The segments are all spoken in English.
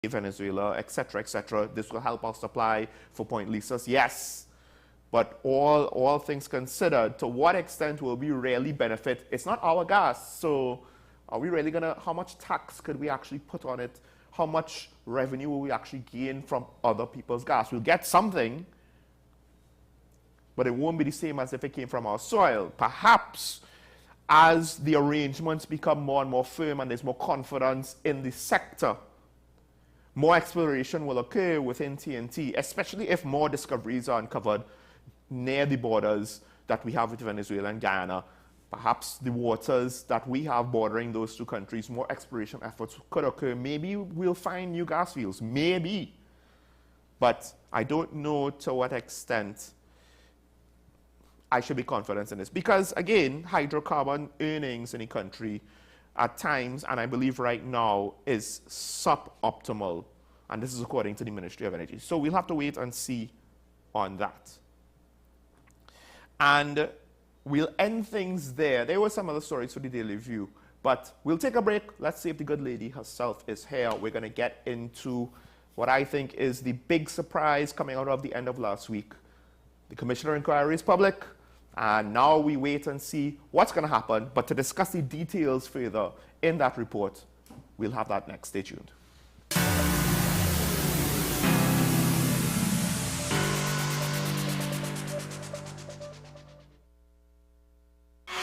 Venezuela, etc., etc. This will help us supply for point leases, yes. But all things considered, to what extent will we really benefit? It's not our gas, so are we really gonna, how much tax could we actually put on it? How much revenue will we actually gain from other people's gas? We'll get something, but it won't be the same as if it came from our soil. Perhaps as the arrangements become more and more firm and there's more confidence in the sector, more exploration will occur within TNT, especially if more discoveries are uncovered near the borders that we have with Venezuela and Guyana. Perhaps the waters that we have bordering those two countries, more exploration efforts could occur. Maybe we'll find new gas fields, maybe. But I don't know to what extent I should be confident in this. Because again, hydrocarbon earnings in the country at times, and I believe right now, is suboptimal. And this is according to the Ministry of Energy. So we'll have to wait and see on that. And we'll end things there. There were some other stories for the Daily View, but we'll take a break. Let's see if the good lady herself is here. We're going to get into what I think is the big surprise coming out of the end of last week. The Commissioner Inquiry is public, and now we wait and see what's going to happen. But to discuss the details further in that report, we'll have that next. Stay tuned.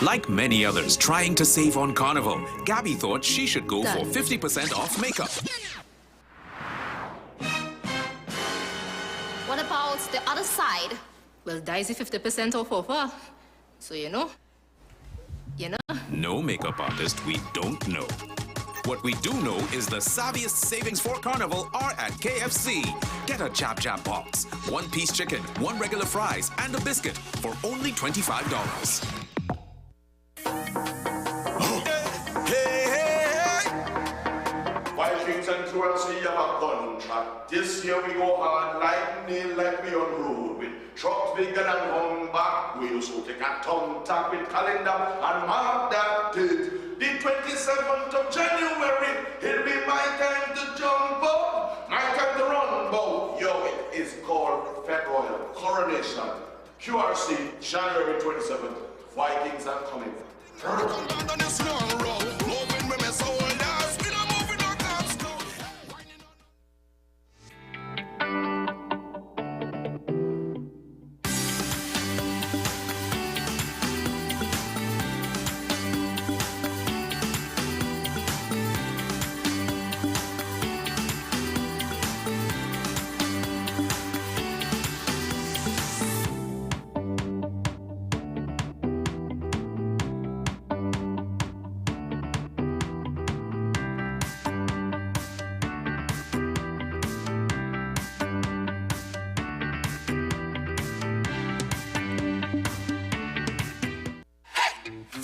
Like many others trying to save on Carnival, Gabby thought she should go for 50% off makeup. What about the other side? Well, Daisy 50% off offer. So you know. No makeup artist we don't know. What we do know is the savviest savings for Carnival are at KFC. Get a Jab Jab box, 1-piece chicken, 1 regular fries, and a biscuit for only $25. See you have a contract. This year we go hard like nail, like we on road with trucks bigger than home back wheels. So take a thumb tap with calendar and mark that date. The 27th of January, it'll be my time to jump up, my time to run, but yo, it is called Federal Coronation. QRC, January 27th. Vikings are coming.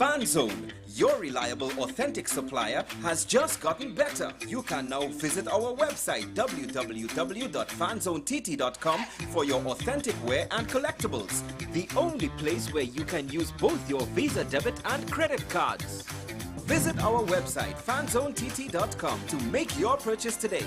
FanZone, your reliable, authentic supplier, has just gotten better. You can now visit our website www.fanzonett.com for your authentic wear and collectibles. The only place where you can use both your Visa debit and credit cards. Visit our website fanzonett.com to make your purchase today.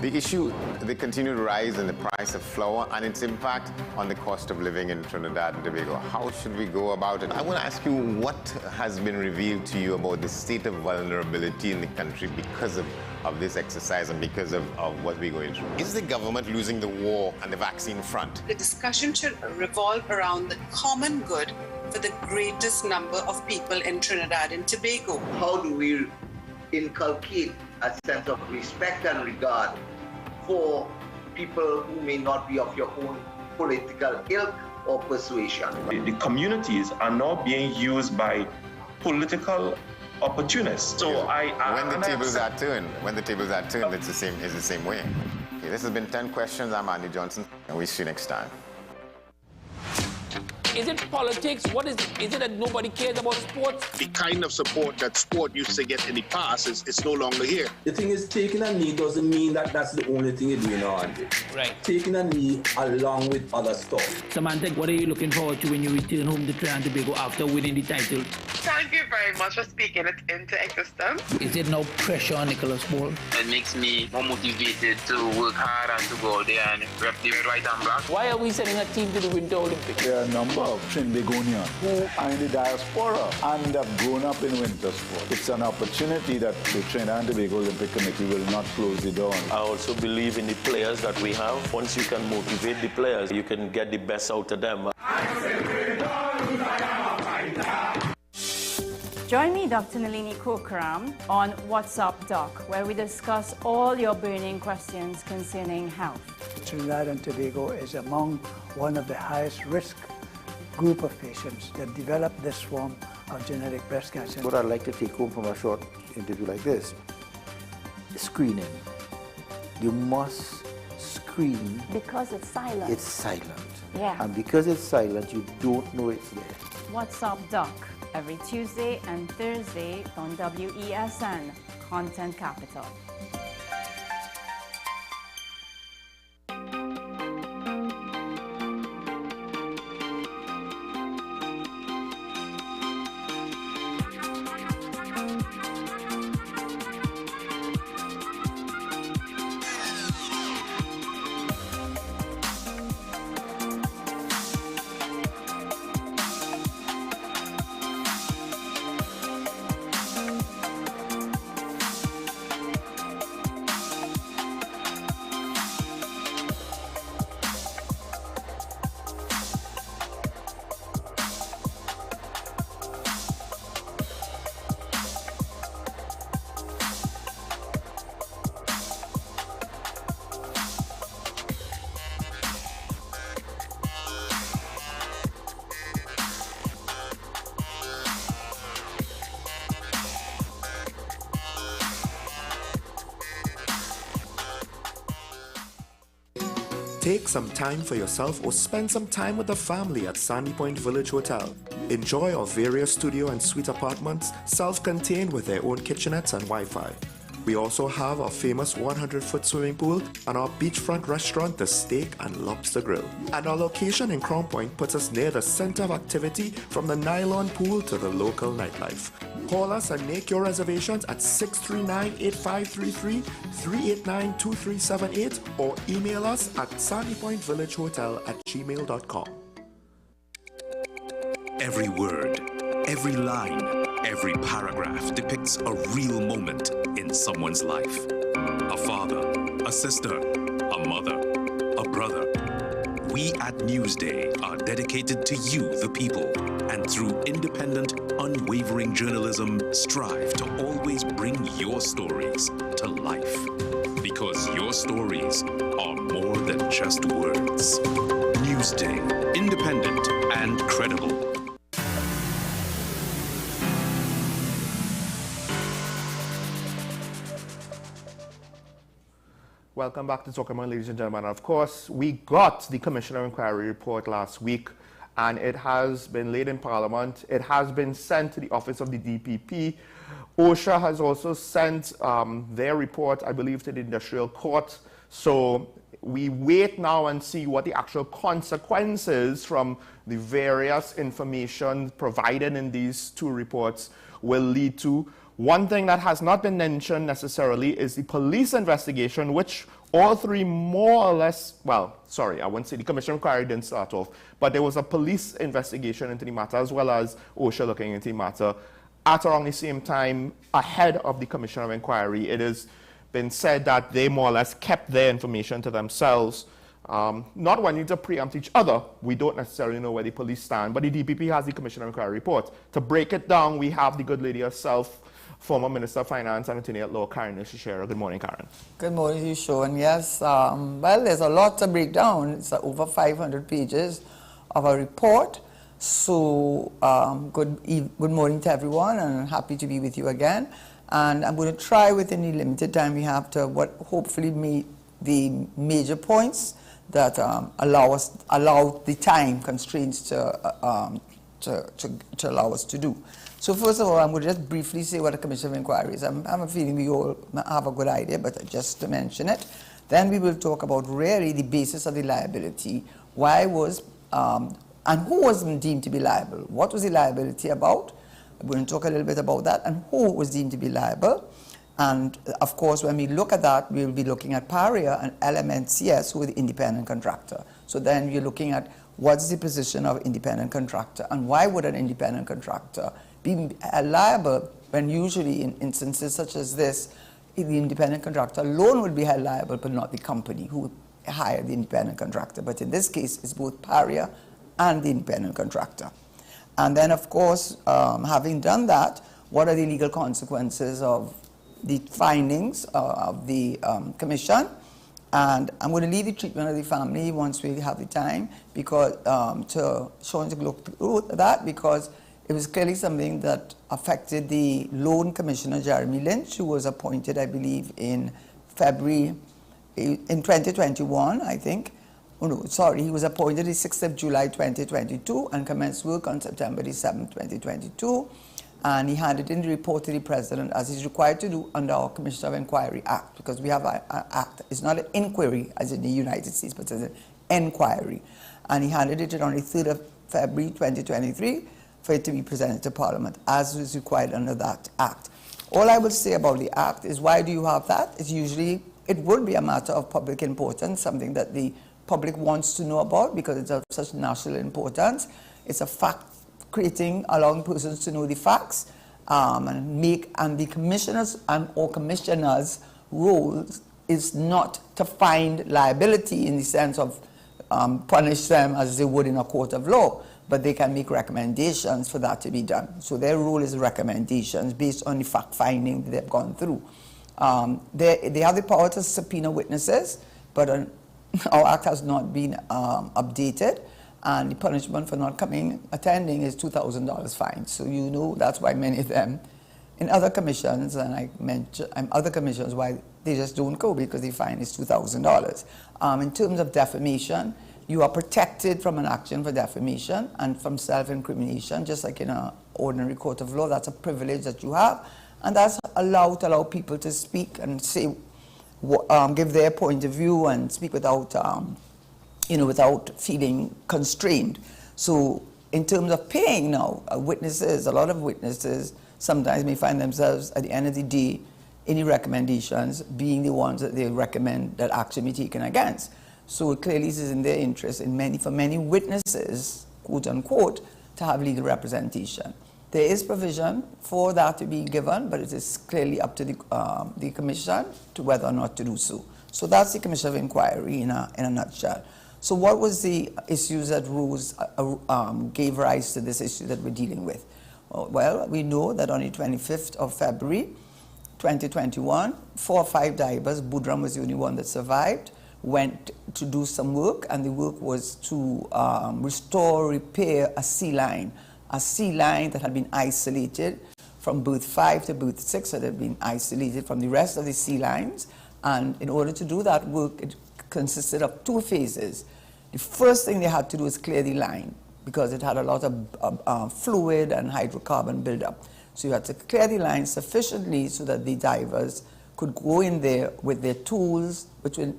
The issue, the continued rise in the price of flour and its impact on the cost of living in Trinidad and Tobago. How should we go about it? I want to ask you what has been revealed to you about the state of vulnerability in the country because of this exercise and because of what we're going through. Is the government losing the war on the vaccine front? The discussion should revolve around the common good for the greatest number of people in Trinidad and Tobago. How do we inculcate a sense of respect and regard for people who may not be of your own political ilk or persuasion? The communities are now being used by political opportunists. So when the tables are turned, it's the same way. Okay, this has been 10 Questions. I'm Andy Johnson, and we'll see you next time. Is it politics? What is it? Is it that nobody cares about sports? The kind of support that sport used to get in the past is no longer here. The thing is, taking a knee doesn't mean that that's the only thing you're doing nowadays. Right. Taking a knee along with other stuff. Samantha, what are you looking forward to when you return home to Trinidad and Tobago after winning the title? Thank you very much for speaking it into existence. Is there no pressure on Nicholas Paul? It makes me more motivated to work hard and to go out there and rep the right and black. Why are we sending a team to the Winter Olympics? There are a number of Trinbagonians who are in the diaspora and have grown up in winter sport. It's an opportunity that the Trinidad and Tobago Olympic Committee will not close the door on. I also believe in the players that we have. Once you can motivate the players, you can get the best out of them. Join me, Dr. Nalini Kokaram, on What's Up Doc, where we discuss all your burning questions concerning health. Trinidad and Tobago is among one of the highest risk group of patients that develop this form of genetic breast cancer. What I'd like to take home from a short interview like this, screening. You must screen. Because it's silent. It's silent. Yeah. And because it's silent, you don't know it's there. What's Up Doc, every Tuesday and Thursday on WESN, Content Capital. Take some time for yourself or spend some time with the family at Sandy Point Village Hotel. Enjoy our various studio and suite apartments, self-contained with their own kitchenettes and Wi-Fi. We also have our famous 100-foot swimming pool and our beachfront restaurant, The Steak and Lobster Grill. And our location in Crown Point puts us near the center of activity from the nylon pool to the local nightlife. Call us and make your reservations at 639-8533, 389-2378 or email us at sandypointvillagehotel@gmail.com. Every word, every line, every paragraph depicts a real moment in someone's life. A father, a sister, a mother, a brother. We at Newsday are dedicated to you, the people, and through independent, unwavering journalism, strive to always bring your stories to life. Because your stories are more than just words. Newsday, independent and credible. Welcome back to Talking, ladies and gentlemen. Of course, we got the Commissioner Inquiry report last week, and it has been laid in Parliament. It has been sent to the office of the DPP. OSHA has also sent their report, I believe, to the Industrial Court. So we wait now and see what the actual consequences from the various information provided in these two reports will lead to. One thing that has not been mentioned necessarily is the police investigation, which all three more or less, well, sorry, I wouldn't say the Commission of Inquiry didn't start off, but there was a police investigation into the matter as well as OSHA looking into the matter at around the same time ahead of the Commission of Inquiry. It has been said that they more or less kept their information to themselves, not wanting to preempt each other. We don't necessarily know where the police stand, but the DPP has the Commission of Inquiry report. To break it down, we have the good lady herself, former Minister of Finance and Attorney at Law, Karen Ishishera. Good morning, Karen. Good morning to you, Sean. Yes, well, there's a lot to break down. It's over 500 pages of a report. So good morning to everyone, and I'm happy to be with you again. And I'm going to try within the limited time we have to hopefully meet the major points that allow the time constraints to allow us to do. So first of all, I'm going to just briefly say what a commission of inquiry is. I'm a feeling we all have a good idea, but just to mention it. Then we will talk about really the basis of the liability. Why was, and who was deemed to be liable? What was the liability about? We're going to talk a little bit about that, and who was deemed to be liable. And of course, when we look at that, we'll be looking at PARIA and LMNCS, who are the independent contractor. So then you're looking at what's the position of independent contractor, and why would an independent contractor be liable when usually in instances such as this, the independent contractor alone would be held liable, but not the company who hired the independent contractor. But in this case, it's both PARIA and the independent contractor. And then, of course, having done that, what are the legal consequences of the findings of the commission? And I'm going to leave the treatment of the family once we have the time, because to look through that, because it was clearly something that affected the loan commissioner, Jeremy Lynch, who was appointed, I believe, in February, in 2021, I think. Oh no, sorry, he was appointed the 6th of July 2022 and commenced work on September the 7th, 2022. And he handed in the report to the president, as he's required to do under our Commission of Inquiry Act, because we have an act. It's not an inquiry as in the United States, but it's an inquiry. And he handed it in on the 3rd of February 2023 for it to be presented to Parliament, as is required under that act. All I will say about the act is, why do you have that? It's usually, it would be a matter of public importance, something that the public wants to know about because it's of such national importance. It's a fact creating, allowing persons to know the facts, and the commissioners or commissioners' role is not to find liability in the sense of punish them as they would in a court of law, but they can make recommendations for that to be done. So their role is recommendations based on the fact finding that they've gone through. They have the power to subpoena witnesses, but our act has not been updated, and the punishment for not attending is $2,000 fine. So you know that's why many of them in other commissions, and I mentioned other commissions, why they just don't go, because the fine is $2,000. In terms of defamation, you are protected from an action for defamation and from self-incrimination, just like in an ordinary court of law. That's a privilege that you have, and that's allowed to allow people to speak and say, give their point of view and speak without, without feeling constrained. So in terms of paying now, witnesses, a lot of witnesses sometimes may find themselves at the end of the day, any recommendations being the ones that they recommend that action be taken against. So it clearly is in their interest for many witnesses, quote unquote, to have legal representation. There is provision for that to be given, but it is clearly up to the commission to whether or not to do so. So that's the Commission of Inquiry in a nutshell. So what was the issues that gave rise to this issue that we're dealing with? Well, we know that on the 25th of February 2021, 4 or 5 divers, Budram was the only one that survived, went to do some work, and the work was to restore, repair a sea line that had been isolated from berth 5 to berth 6, that had been isolated from the rest of the sea lines. And in order to do that work, it consisted of 2 phases. The first thing they had to do is clear the line, because it had a lot of fluid and hydrocarbon buildup. So you had to clear the line sufficiently so that the divers could go in there with their tools, which were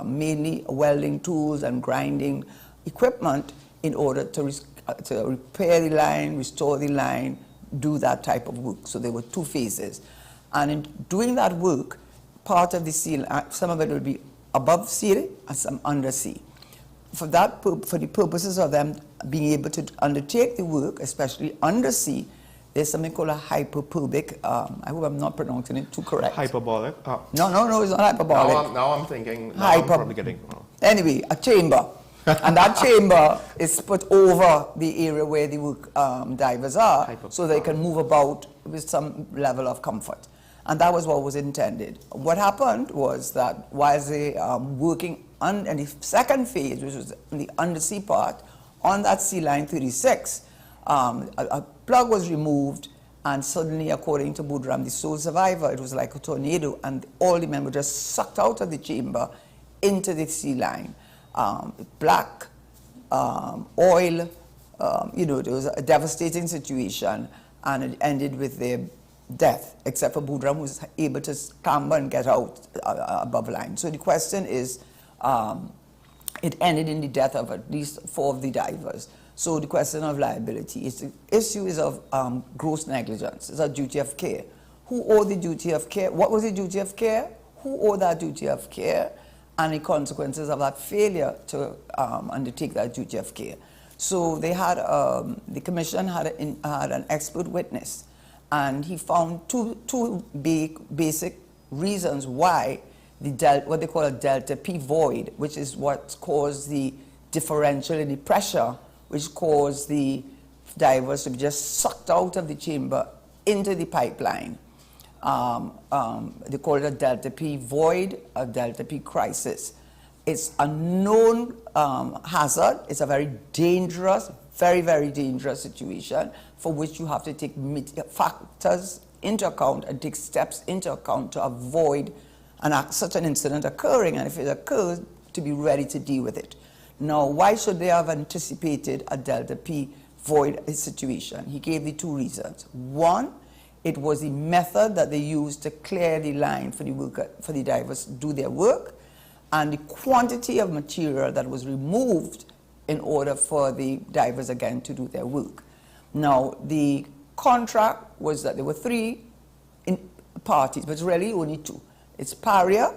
mainly welding tools and grinding equipment, in order to repair the line, restore the line, do that type of work. So there were 2 phases. And in doing that work, part of the sea, some of it will be above sea and some under sea. For the purposes of them being able to undertake the work, especially under sea, there's something called a hyperpubic, I hope I'm not pronouncing it too correct. Hyperbolic? No, it's not hyperbolic. Now I'm thinking, I'm probably getting... Anyway, a chamber. And that chamber is put over the area where the work divers are, so they can move about with some level of comfort. And that was what was intended. What happened was that while they working in the second phase, which was the undersea part, on that sea line 36, a plug was removed, and suddenly, according to Budram, the sole survivor, it was like a tornado, and all the men were just sucked out of the chamber into the sea line. black, oil. There was a devastating situation, and it ended with their death, except for Budram, who was able to scramble and get out above line. So the question is, it ended in the death of at least 4 of the divers. So the question of liability is the issue is of gross negligence. It's a duty of care. Who owed the duty of care? What was the duty of care? Who owed that duty of care? And the consequences of that failure to undertake that duty of care. So they had the commission had an expert witness, and he found two basic reasons why what they call a delta P void, which is what caused the differential in the pressure, which caused the divers to be just sucked out of the chamber into the pipeline. They call it a delta P void, a delta P crisis. It's a known hazard. It's a very dangerous, very, very dangerous situation for which you have to take factors into account and take steps into account to avoid such an incident occurring, and if it occurs, to be ready to deal with it. Now, why should they have anticipated a delta P void situation? He gave the 2 reasons. One, it was the method that they used to clear the line for the divers to do their work, and the quantity of material that was removed in order for the divers again to do their work. Now, the contract was that there were 3 parties, but really only 2. It's Paria,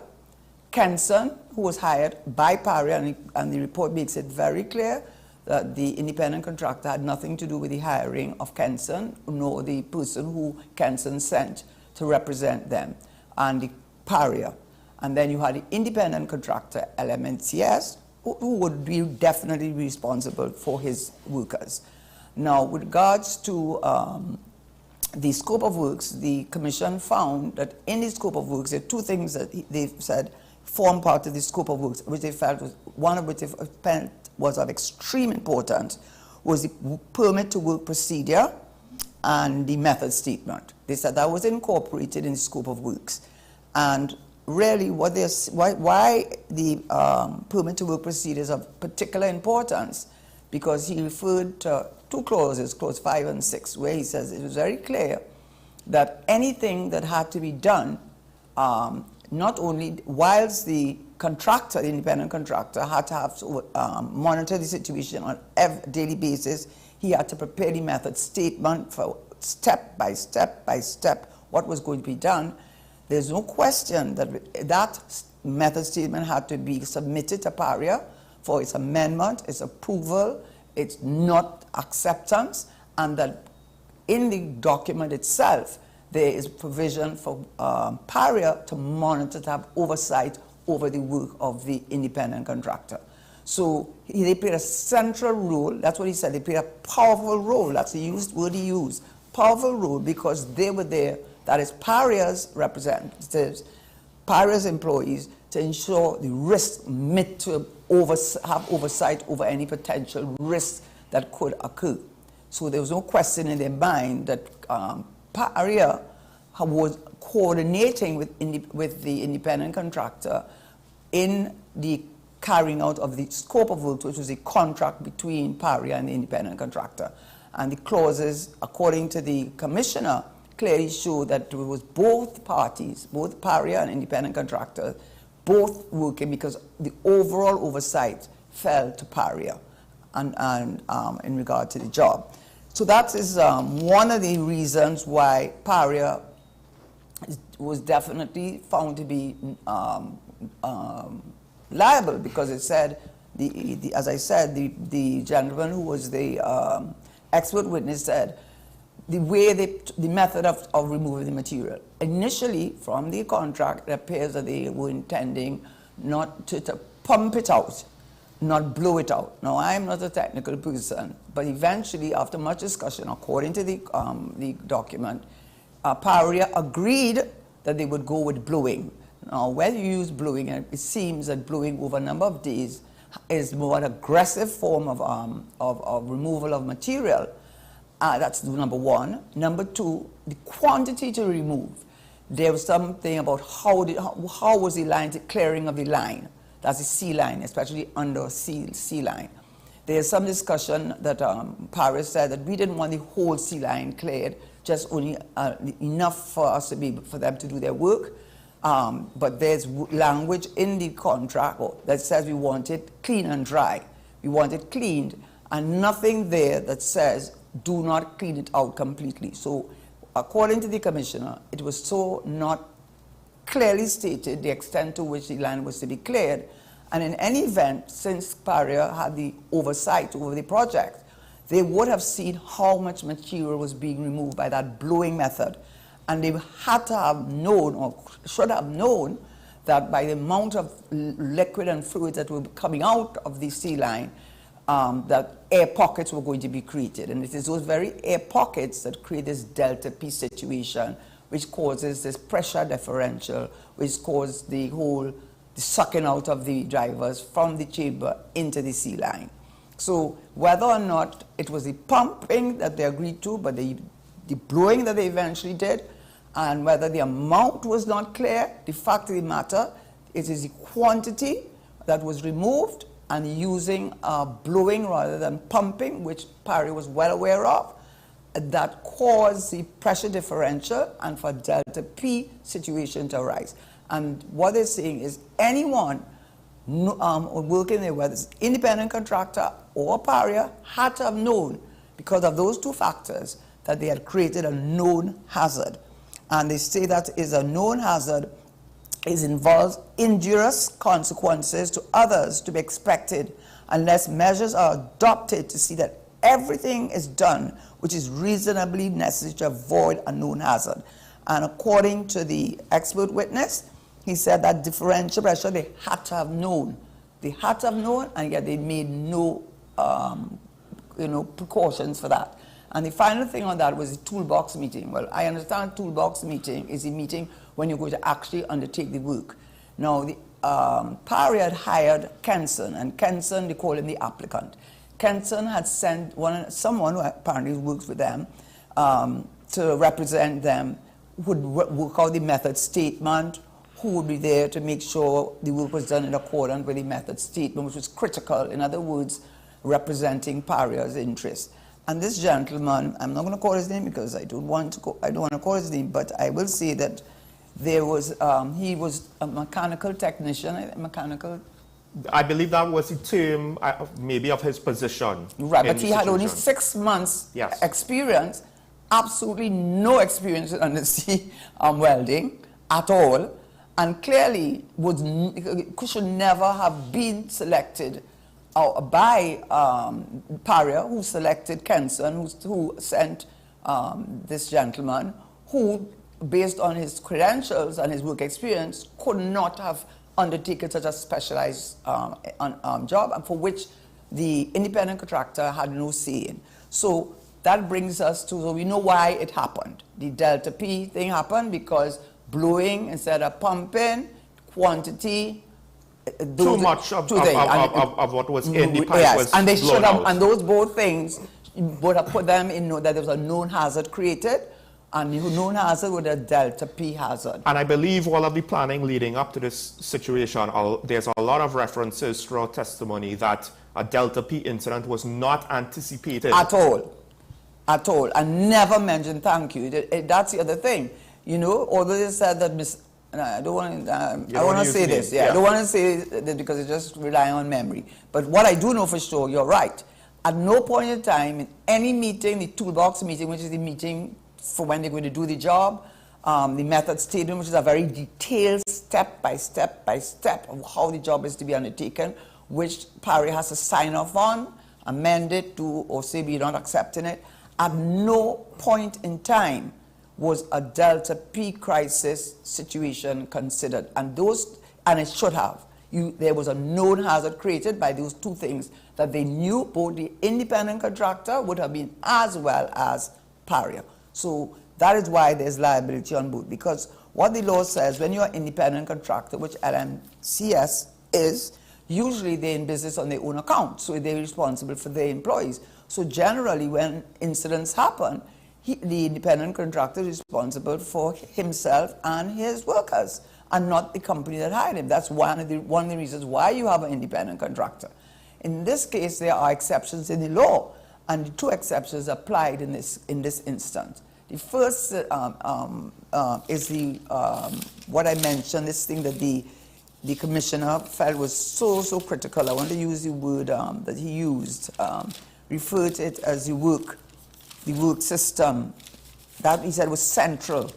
Kenson, who was hired by Paria, and the report makes it very clear that the independent contractor had nothing to do with the hiring of Kenson, nor the person who Kenson sent to represent them, and the Paria. And then you had the independent contractor, LMNCS, who would be definitely responsible for his workers. Now, with regards to the scope of works, the commission found that in the scope of works, there are 2 things that they said form part of the scope of works, which they felt was, one of which they felt was of extreme importance, was the permit to work procedure and the method statement. They said that was incorporated in the scope of works. And really, why the permit to work procedure is of particular importance, because he referred to 2 clauses, clause 5 and 6, where he says it was very clear that anything that had to be done, not only whilst the contractor, the independent contractor, had to have to monitor the situation on a daily basis, he had to prepare the method statement for step by step by step what was going to be done. There's no question that that method statement had to be submitted to Paria for its amendment, its approval, its not acceptance, and that in the document itself there is provision for Paria to monitor, to have oversight over the work of the independent contractor. So they played a central role. That's what he said. They played a powerful role. That's the word he used. Powerful role, because they were there. That is Paria's representatives, Paria's employees, to ensure the risk to have oversight over any potential risks that could occur. So there was no question in their mind that Paria was coordinating with the independent contractor in the carrying out of the scope of work, which was a contract between Paria and the independent contractor. And the clauses, according to the commissioner, clearly show that it was both parties, both Paria and independent contractor, both working, because the overall oversight fell to Paria and in regard to the job. So that is one of the reasons why Paria was definitely found to be liable, because it said, as I said, the gentleman who was the expert witness said the method of removing the material. Initially, from the contract, it appears that they were intending not to pump it out, not blow it out. Now, I'm not a technical person, but eventually, after much discussion, according to the document, Paria agreed that they would go with blowing. Now, when you use blowing, it seems that blowing over a number of days is more an aggressive form of removal of material. That's number one. Number two, the quantity to remove. There was something about how was the line, the clearing of the line. that's the sea line, especially under sea line. There's some discussion that Paris said that we didn't want the whole sea line cleared, just only enough for us to be for them to do their work. But there's language in the contract that says we want it clean and dry. We want it cleaned, and nothing there that says do not clean it out completely. So according to the commissioner, it was so not clearly stated the extent to which the land was to be cleared. And in any event, since Paria had the oversight over the project, they would have seen how much material was being removed by that blowing method. And they had to have known, or should have known, that by the amount of liquid and fluids that were coming out of the sea line, that air pockets were going to be created. And it is those very air pockets that create this delta P situation, which causes this pressure differential, which causes the sucking out of the drivers from the chamber into the sea line. So whether or not it was the pumping that they agreed to, but the blowing that they eventually did, and whether the amount was not clear, the fact of the matter, it is the quantity that was removed and using blowing rather than pumping, which Parry was well aware of, that caused the pressure differential and for delta P situation to arise. And what they're saying is anyone working there, whether it's independent contractor or Paria, had to have known, because of those two factors, that they had created a known hazard. And they say that is a known hazard involves injurious consequences to others to be expected unless measures are adopted to see that everything is done which is reasonably necessary to avoid a known hazard. And according to the expert witness, he said that differential pressure they had to have known. They had to have known, and yet they made no precautions for that. And the final thing on that was the toolbox meeting. Well, I understand toolbox meeting is a meeting when you're going to actually undertake the work. Now, the Parry had hired Kenson, and Kenson, they call him the applicant. Kenson had sent someone who apparently works with them to represent them, who would work out the method statement, who would be there to make sure the work was done in accordance with the method statement, which was critical, in other words, representing Paria's interests. And this gentleman, I'm not going to call his name because I don't want to call his name, but I will say that there was, he was a mechanical technician, I believe that was the term, maybe of his position. Right, but he had only 6 months experience, absolutely no experience in undersea welding at all, and clearly should never have been selected by Paria, who selected Kenson, who sent this gentleman, who, based on his credentials and his work experience, could not have undertaken such a specialized job, and for which the independent contractor had no say in. So that brings us to, so we know why it happened. The delta P thing happened because blowing instead of pumping, quantity, too much of what was in the pipe was and they should have, out. and those both things would have put them in that there was a known hazard created, and the known hazard with a delta P hazard. And I believe all of the planning leading up to this situation, there's a lot of references throughout testimony that a delta P incident was not anticipated. At all, and never mentioned. Thank you. That's the other thing. You know, although they said that I don't want to say this. I don't want to say that because it's just relying on memory. But what I do know for sure, you're right. At no point in time in any meeting, the toolbox meeting, which is the meeting for when they're going to do the job, the method statement, which is a very detailed step by step of how the job is to be undertaken, which Parry has to sign off on, amend it to, or say we're not accepting it. At no point in time was a delta P crisis situation considered, and it should have. There was a known hazard created by those two things that they knew both the independent contractor would have been as well as Paria. So that is why there's liability on both, because what the law says, when you're an independent contractor, which LMCS is, usually they're in business on their own account, so they're responsible for their employees. So generally when incidents happen, the independent contractor is responsible for himself and his workers. and not the company that hired him. That's one of the reasons why you have an independent contractor. In this case, there are exceptions in the law, and the 2 exceptions applied in this instance. The first is what I mentioned, this thing that the commissioner felt was so critical. I want to use the word that he used, referred to it as the work system. That he said was central,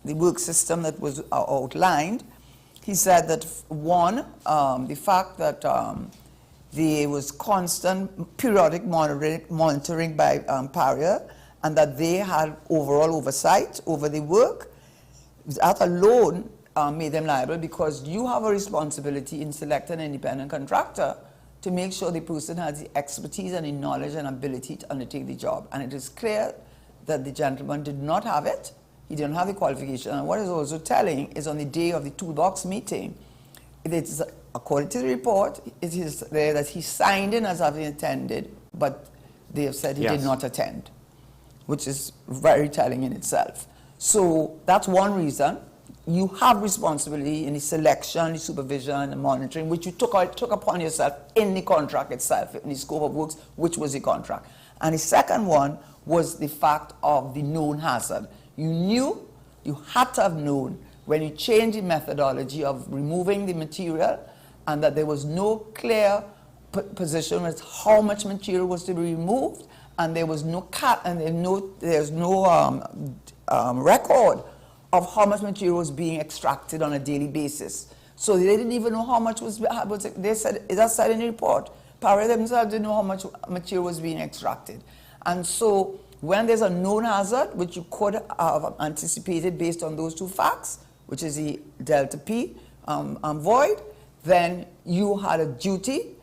the work system that was outlined. He said that one, the fact that there was constant periodic monitoring by PARIA, and that they had overall oversight over the work, that alone made them liable, because you have a responsibility in selecting an independent contractor to make sure the person has the expertise and the knowledge and ability to undertake the job. And it is clear that the gentleman did not have it. He didn't have the qualification. And what is also telling is on the day of the toolbox meeting, it is, according to the report, it is there that he signed in as having attended, but they have said he did not attend, which is very telling in itself. So that's one reason. You have responsibility in the selection, the supervision, the monitoring, which you took upon yourself in the contract itself, in the scope of works, which was the contract. And the second one was the fact of the known hazard. You knew, you had to have known when you changed the methodology of removing the material, and that there was no clear position as how much material was to be removed, and there was no there's no record of how much material was being extracted on a daily basis. So they didn't even know how much was they said, that's said in the report. PARIA themselves didn't know how much material was being extracted. And so when there's a known hazard, which you could have anticipated based on those 2 facts, which is the delta P void, then you had a duty,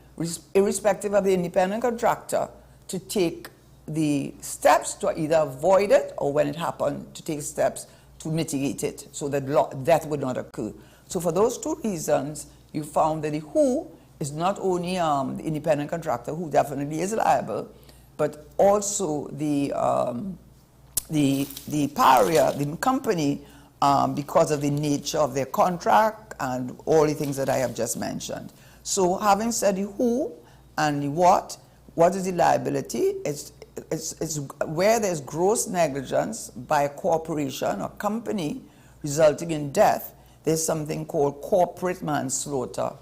irrespective of the independent contractor, to take the steps to either avoid it, or when it happened, to take steps to mitigate it so that death would not occur. So for those 2 reasons, you found that the WHO is not only the independent contractor, who definitely is liable, but also the PARIA, the company, because of the nature of their contract and all the things that I have just mentioned. So having said the who and the what is the liability? It's where there's gross negligence by a corporation or company resulting in death, there's something called corporate manslaughter.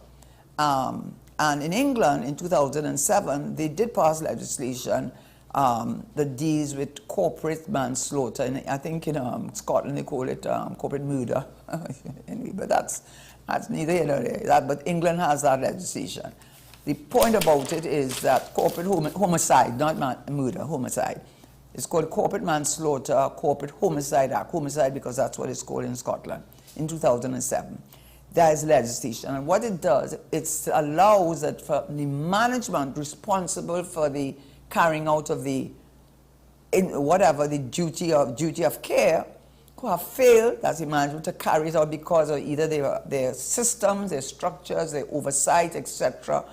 And in England, in 2007, they did pass legislation that deals with corporate manslaughter. And I think in Scotland they call it corporate murder. Anyway, but that's neither here nor there. But England has that legislation. The point about it is that corporate homicide, not murder, homicide. It's called Corporate Manslaughter, Corporate Homicide Act. Homicide because that's what it's called in Scotland in 2007. There is legislation, and what it does, it allows that for the management responsible for the carrying out of the duty of care, who have failed as the management to carry it out because of either their systems, their structures, their oversight, etc.,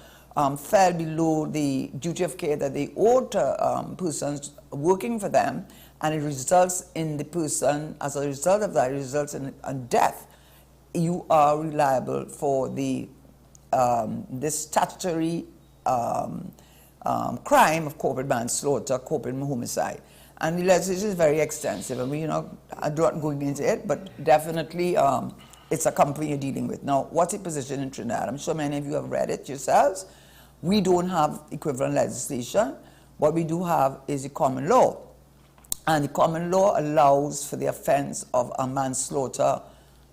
fell below the duty of care that they owed to persons working for them, and it results in the person, as a result of that, it results in a death. You are liable for the this statutory crime of corporate manslaughter, corporate homicide. And the legislation is very extensive. I mean, I'm not going into it, but definitely it's a company you're dealing with. Now, what's the position in Trinidad? I'm sure many of you have read it yourselves. We don't have equivalent legislation. What we do have is the common law. And the common law allows for the offense of a manslaughter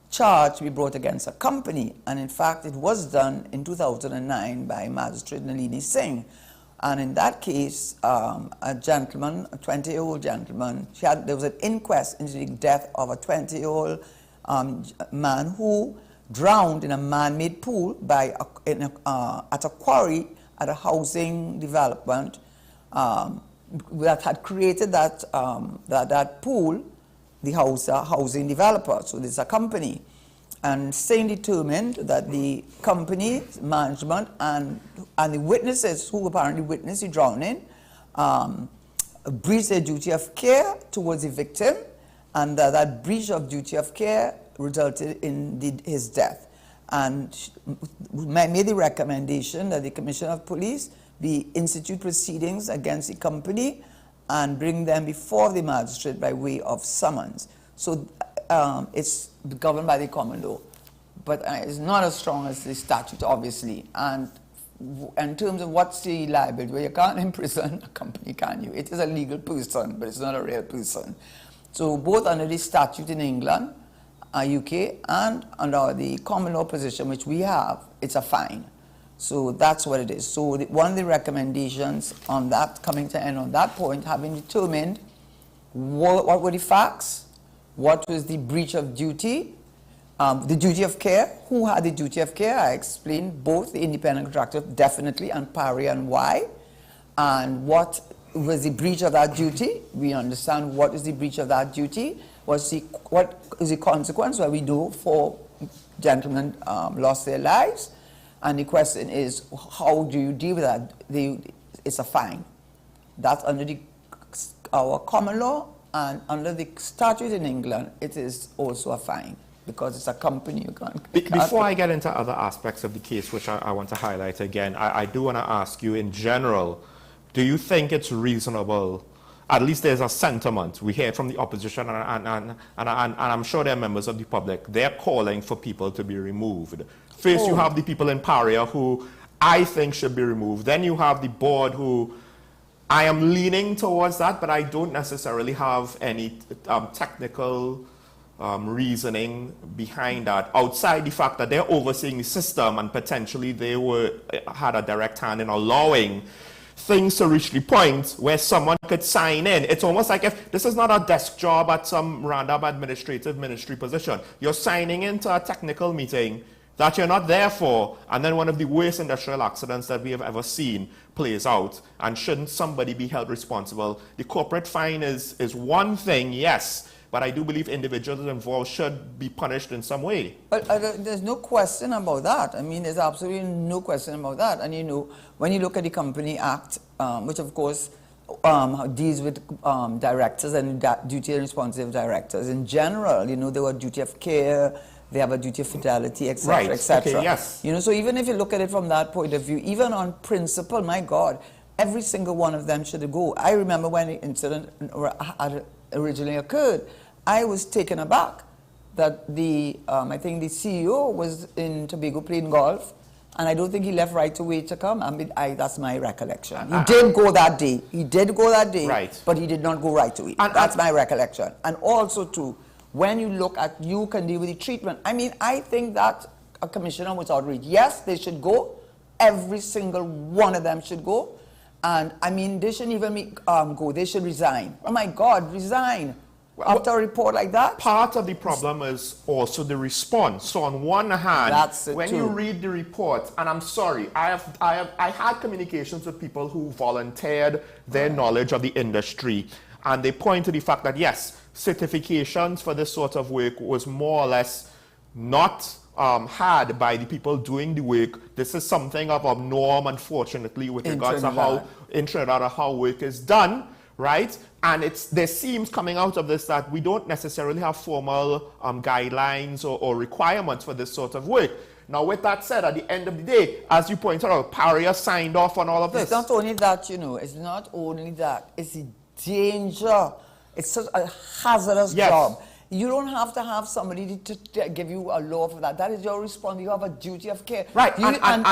charge to be brought against a company. And in fact, it was done in 2009 by Magistrate Nalini Singh. And in that case, a gentleman, a 20-year-old gentleman, there was an inquest into the death of a 20-year-old man who drowned in a man-made pool at a quarry at a housing development that had created that pool, the housing developer. So there's a company. And Singh determined that the company management and the witnesses who apparently witnessed the drowning breached their duty of care towards the victim, and that breach of duty of care resulted in his death, and made the recommendation that the Commissioner of Police be institute proceedings against the company and bring them before the magistrate by way of summons. So it's governed by the common law, but it's not as strong as the statute, obviously. And in terms of what's the liability, well, you can't imprison a company, can you? It is a legal person, but it's not a real person. So both under the statute in England, UK, and under the common law position, which we have, it's a fine. So that's what it is. So one of the recommendations on that, coming to end on that point, having determined what were the facts, what was the breach of duty, the duty of care, who had the duty of care. I explained both the independent contractor, definitely, and pari and why, and what was the breach of that duty. We understand what is the breach of that duty, what is the consequence, where we know 4 gentlemen lost their lives, and the question is, how do you deal with that? It's a fine. That's under our common law, and under the statute in England, it is also a fine, because it's a company. You can't. Before I get into other aspects of the case, which I want to highlight again, I do want to ask you in general, do you think it's reasonable, at least there's a sentiment, we hear from the opposition, and I'm sure they're members of the public, they're calling for people to be removed. First, you have the people in Paria who I think should be removed. Then you have the board who I am leaning towards that, but I don't necessarily have any technical reasoning behind that, outside the fact that they're overseeing the system and potentially they had a direct hand in allowing things to reach the point where someone could sign in. It's almost like if this is not a desk job at some random administrative ministry position. You're signing into a technical meeting that you're not there for, and then one of the worst industrial accidents that we have ever seen plays out. And shouldn't somebody be held responsible? The corporate fine is one thing, yes, but I do believe individuals involved should be punished in some way. But there's no question about that. I mean, there's absolutely no question about that. And you know, when you look at the Company Act, which of course deals with directors and duty and responsibility of directors in general, you know, there were duty of care, they have a duty of fidelity, etc., right. etc. Okay, yes. You know, so even if you look at it from that point of view, even on principle, my God, every single one of them should go. I remember when the incident had originally occurred, I was taken aback that I think the CEO was in Tobago playing golf, and I don't think he left right away to come. I mean, that's my recollection. He did go that day. He did go that day, right. But he did not go right away. That's my recollection. And also, too, when you look at you can deal with the treatment. I mean, I think that a commissioner was outraged. Yes, they should go. Every single one of them should go. And I mean, they shouldn't even go. They should resign. Oh my God, resign. After a report like that? Part of the problem is also the response. So on one hand, when you read the report, and I'm sorry, I had communications with people who volunteered their knowledge of the industry, and they point to the fact that yes, certifications for this sort of work was more or less not had by the people doing the work. This is something of a norm, unfortunately, with regards to how in Trinidad how work is done, right? And there seems coming out of this that we don't necessarily have formal guidelines or requirements for this sort of work. Now, with that said, at the end of the day, as you pointed out, Paria signed off on all of this. It's not only that, you know, it's not only that, it's the danger. It's such a hazardous job. You don't have to have somebody to give you a law for that. That is your responsibility. You have a duty of care. Right, and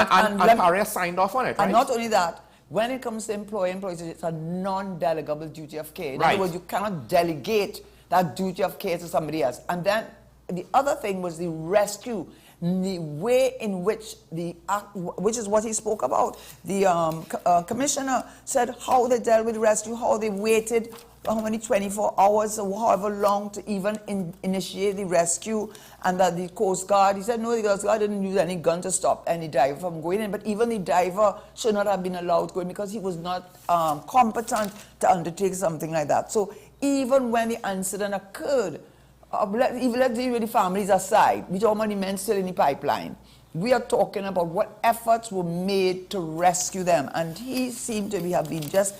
Paria signed off on it, right? And not only that, when it comes to employees, it's a non-delegable duty of care. In other words, you cannot delegate that duty of care to somebody else. And then the other thing was the rescue, the way in which which is what he spoke about. The commissioner said how they dealt with rescue, how they waited, how many 24 hours or however long to even initiate the rescue, and that the Coast Guard, he said no, the Coast Guard didn't use any gun to stop any diver from going in, but even the diver should not have been allowed to go in because he was not competent to undertake something like that. So even when the incident occurred, let's leave the families aside, which how many men still in the pipeline. We are talking about what efforts were made to rescue them, and he seemed to have been just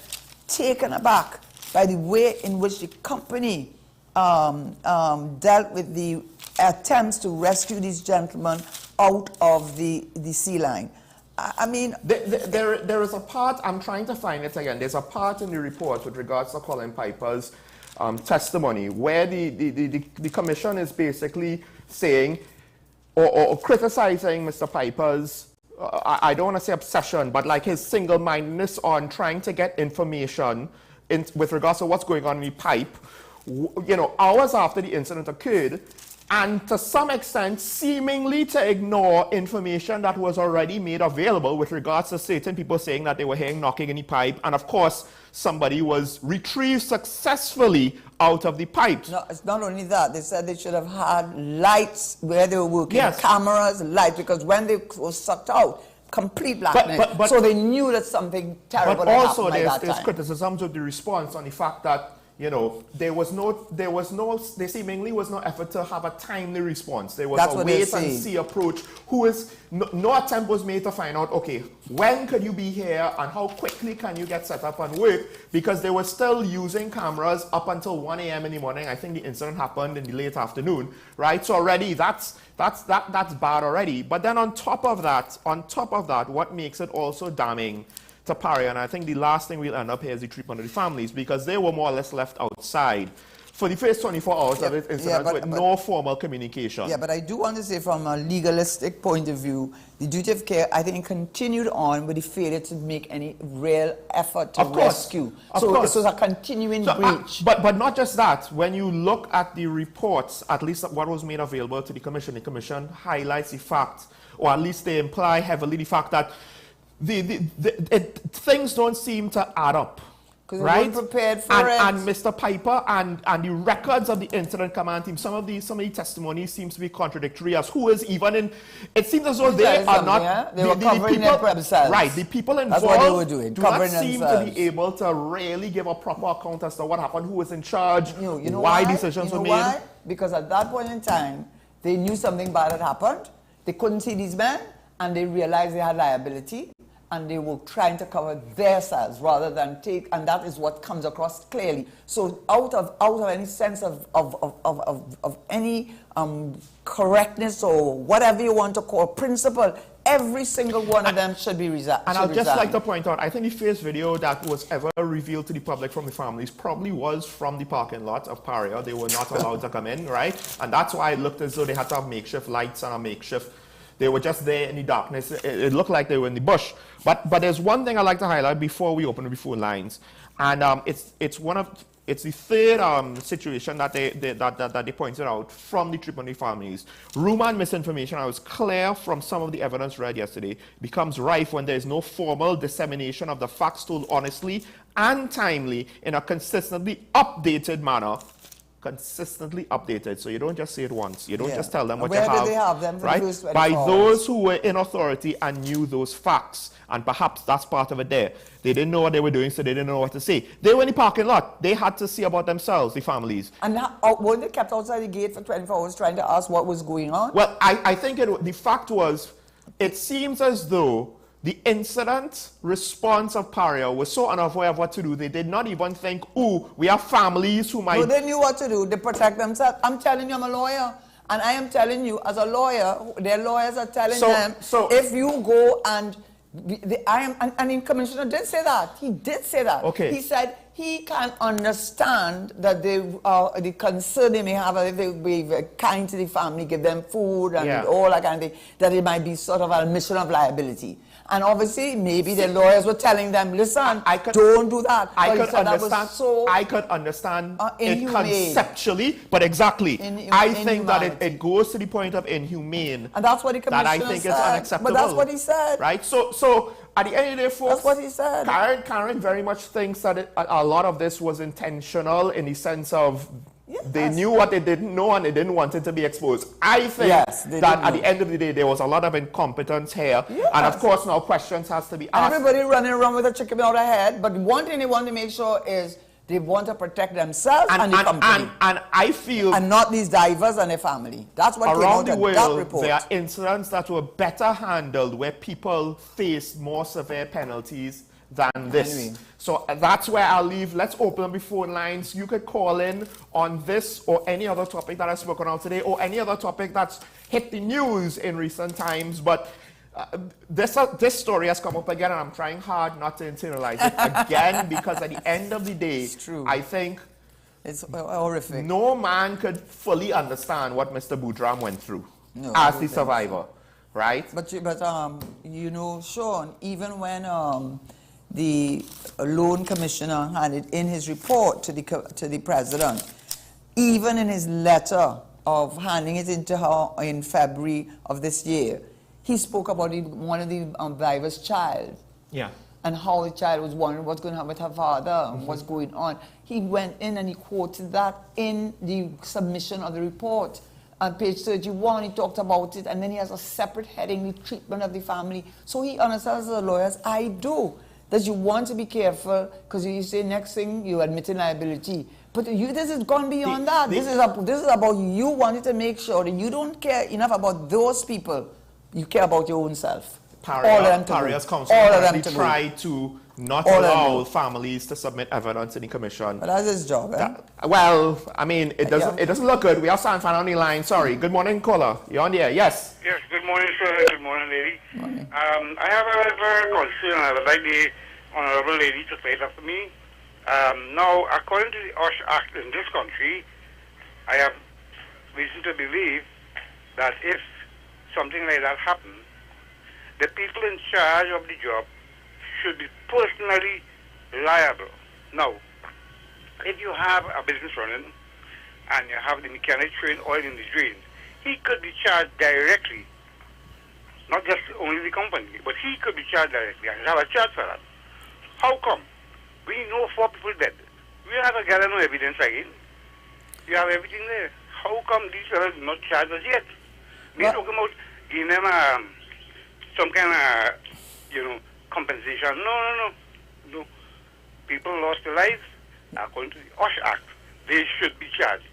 taken aback by the way in which the company dealt with the attempts to rescue these gentlemen out of the sea line. I mean... There is a part, I'm trying to find it again, there's a part in the report with regards to Colin Piper's testimony where the commission is basically saying or criticizing Mr. Piper's, I don't want to say obsession, but like his single-mindedness on trying to get information with regards to what's going on in the pipe, you know, hours after the incident occurred, and to some extent seemingly to ignore information that was already made available with regards to certain people saying that they were hearing knocking in the pipe, and of course somebody was retrieved successfully out of the pipe. No, it's not only that, they said they should have had lights where they were working, yes. Cameras, lights, because when they were sucked out, complete blackness. But so they knew that something terrible but had also happened by that there's time. criticisms of the response on the fact that, you know, there seemingly was no effort to have a timely response. There was That's a what wait they're and saying. see approach. No attempt was made to find out, okay, when could you be here and how quickly can you get set up and work? Because they were still using cameras up until 1 a.m. in the morning. I think the incident happened in the late afternoon, right? So already that's bad already. But then on top of that, what makes it also damning to Paria, and I think the last thing we'll end up here is the treatment of the families, because they were more or less left outside for the first 24 hours of this incident with no formal communication. Yeah, but I do want to say from a legalistic point of view, the duty of care, I think, continued on with the failure to make any real effort to rescue. So it's a continuing breach. But not just that. When you look at the reports, at least what was made available to the commission highlights the fact, or at least they imply heavily the fact that things don't seem to add up, right? Prepared for and Mr. Piper and the records of the incident command team, some of the testimonies seems to be contradictory as who is even in. It seems as though they are not. They were covering themselves. Right, the people involved. That's what they were doing, do not covering seem themselves. to be able to really give a proper account as to what happened, who was in charge, You know why decisions were made. Why? Because at that point in time, they knew something bad had happened. They couldn't see these men, and they realized they had liability. And they were trying to cover themselves rather than take, and that is what comes across clearly. So out of any sense of any correctness or whatever you want to call principle, every single one of them should be resigned. And I'd just like to point out, I think the first video that was ever revealed to the public from the families probably was from the parking lot of Paria. They were not allowed to come in, right? And that's why it looked as though they had to have makeshift lights and a makeshift. They were just there in the darkness. It looked like they were in the bush. But there's one thing I'd like to highlight before we open the phone lines, and it's the third situation that they pointed out from the treatment of the families. Rumor and misinformation, I was clear from some of the evidence read yesterday, becomes rife when there is no formal dissemination of the facts told honestly and timely in a consistently updated manner. Consistently updated, so you don't just say it once. You don't just tell them what you have. Where do they have them for right? the first 24 By hours? those who were in authority and knew those facts, and perhaps that's part of it there. They didn't know what they were doing, so they didn't know what to say. They were in the parking lot. They had to see about themselves, the families. And weren't they kept outside the gate for 24 hours trying to ask what was going on? Well, I think the fact was, it seems as though the incident response of Paria was so unaware of what to do. They did not even think, ooh, we have families who might... No, they knew what to do. They protect themselves. I'm telling you, I'm a lawyer. And I am telling you, as a lawyer, their lawyers are telling them, if you go and... and the commissioner did say that. He did say that. Okay. He said he can understand that the concern they may have, if they be kind to the family, give them food and all that kind of thing, that it might be sort of an admission of liability. And obviously, maybe their lawyers were telling them, listen, don't do that. I could understand it conceptually, but exactly, I think that it goes to the point of inhumane. And that's what the commissioner said. That I think is unacceptable. But that's what he said. Right? So at the end of the day, folks, that's what he said. Karen very much thinks that a lot of this was intentional in the sense of they knew what they didn't know and they didn't want it to be exposed. I think that at the end of the day, there was a lot of incompetence here. Yes. And of course, now questions has to be asked. And everybody running around with a chicken without a head. But one thing they want to make sure is they want to protect themselves and the company. And I feel... And not these divers and their family. That's what came out around the in that world, report. there are incidents that were better handled where people faced more severe penalties than this. Anyway. So that's where I'll leave. Let's open up the phone lines. You could call in on this or any other topic that I've spoken on today, or any other topic that's hit the news in recent times. But this story has come up again, and I'm trying hard not to internalize it again, because at the end of the day, I think it's horrific. No man could fully understand what Mr. Boudram went through as the survivor, right? But you know, Sean, even when the loan commissioner had it in his report to the president, even in his letter of handing it into her in February of this year, he spoke about one of the driver's child. Yeah. And how the child was wondering what's going to happen with her father and what's going on. He went in and he quoted that in the submission of the report. On page 31, he talked about it, and then he has a separate heading, the treatment of the family. So he understands, as lawyers, I do, that you want to be careful, because you say next thing, you admitting liability. But this has gone beyond that. This is about you wanting to make sure that you don't care enough about those people. You care about your own self. Pariah's counsel apparently tried to not allow families to submit evidence in the commission. But that's his job, eh? Well, I mean, it doesn't look good. We have San Fan on the line. Sorry. Good morning, caller. You're on the air. Yes. Yes. Good morning, sir. Good morning, lady. Morning. I have a concern. I would like the honorable lady to say it up for me. Now, according to the OSH Act in this country, I have reason to believe that if something like that happens, the people in charge of the job should be personally liable. Now, if you have a business running and you have the mechanic train oil in the drain, he could be charged directly, not just only the company, but he could be charged directly and have a charge for that. How come? We know 4 people dead. We have to gather no evidence again. You have everything there. How come these fellows not charged us yet? We're talking about giving them some kind of, compensation. No. People lost their lives. According to the OSH Act, they should be charged.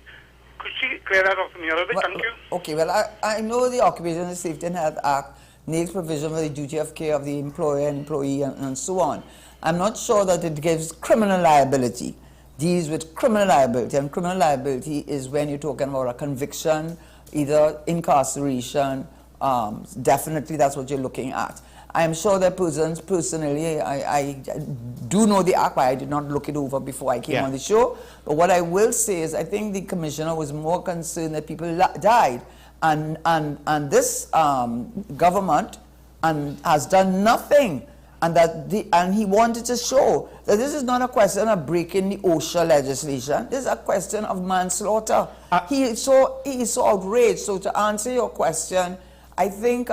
Could she clear that up for me a little bit? Thank you. Okay, well, I know the Occupational Safety and Health Act makes provision for the duty of care of the employer and employee and so on. I'm not sure that it gives criminal liability, deals with criminal liability, and criminal liability is when you're talking about a conviction, either incarceration, definitely that's what you're looking at. I'm sure that persons, personally, I do know the act, but I did not look it over before I came on the show. But what I will say is I think the commissioner was more concerned that people died. And this government has done nothing. And he wanted to show that this is not a question of breaking the OSHA legislation. This is a question of manslaughter. He is so outraged. So to answer your question, I think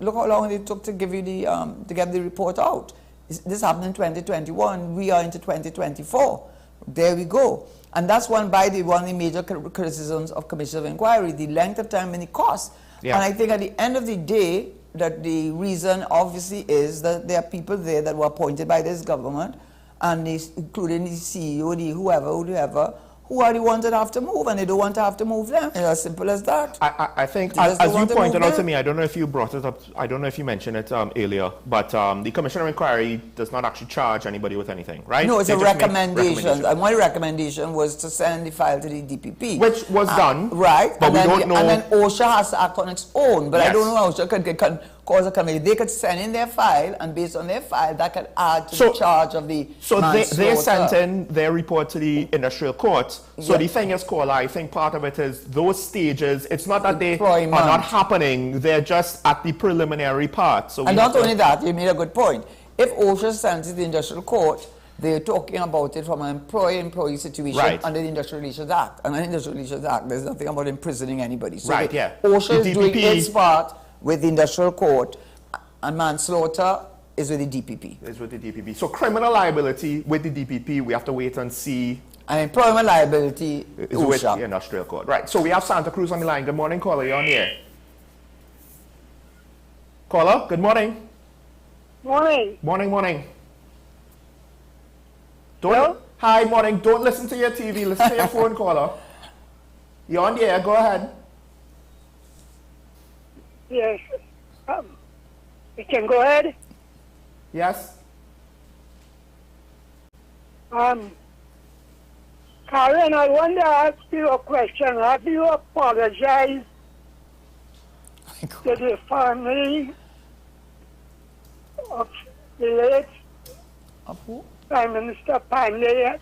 look how long it took to give you to get the report out. This happened in 2021. We are into 2024. There we go. And that's one of the major criticisms of Commission of Inquiry, the length of time and the cost. Yeah. And I think at the end of the day, that the reason obviously is that there are people there that were appointed by this government, and including the CEO, the whoever, who are the ones that have to move, and they don't want to have to move them. It's as simple as that. I think, as you pointed out to me, I don't know if you brought it up, I don't know if you mentioned it earlier, but the Commission of Inquiry does not actually charge anybody with anything, right? No, it's a recommendation. And my recommendation was to send the file to the DPP. Which was done. Right. But we don't know. And then OSHA has to act on its own, but I don't know how OSHA could cause a committee. They could send in their file, and based on their file, that could add to the charge of the manslaughter. they sent in their report to the industrial court. So the thing is, Caller, I think part of it is those stages, it's not that they are not happening, they're just at the preliminary part. So and not only that, you made a good point. If OSHA sends it to the industrial court, they're talking about it from an employer-employee situation under the Industrial Relations Act. And under the Industrial Relations Act, there's nothing about imprisoning anybody. So OSHA is doing its part with the industrial court, and manslaughter is with the DPP. Is with the DPP. So criminal liability with the DPP, we have to wait and see. And employment liability is with the industrial court. Right. So we have Santa Cruz on the line. Good morning, caller. You're on the air. Caller, good morning. Morning. Morning. Hi, morning. Don't listen to your TV. Listen to your phone, caller. You're on the air. Go ahead. Yes. You can go ahead. Yes. Karen, I want to ask you a question. Have you apologized to the family of the late Prime Minister Pandey yet?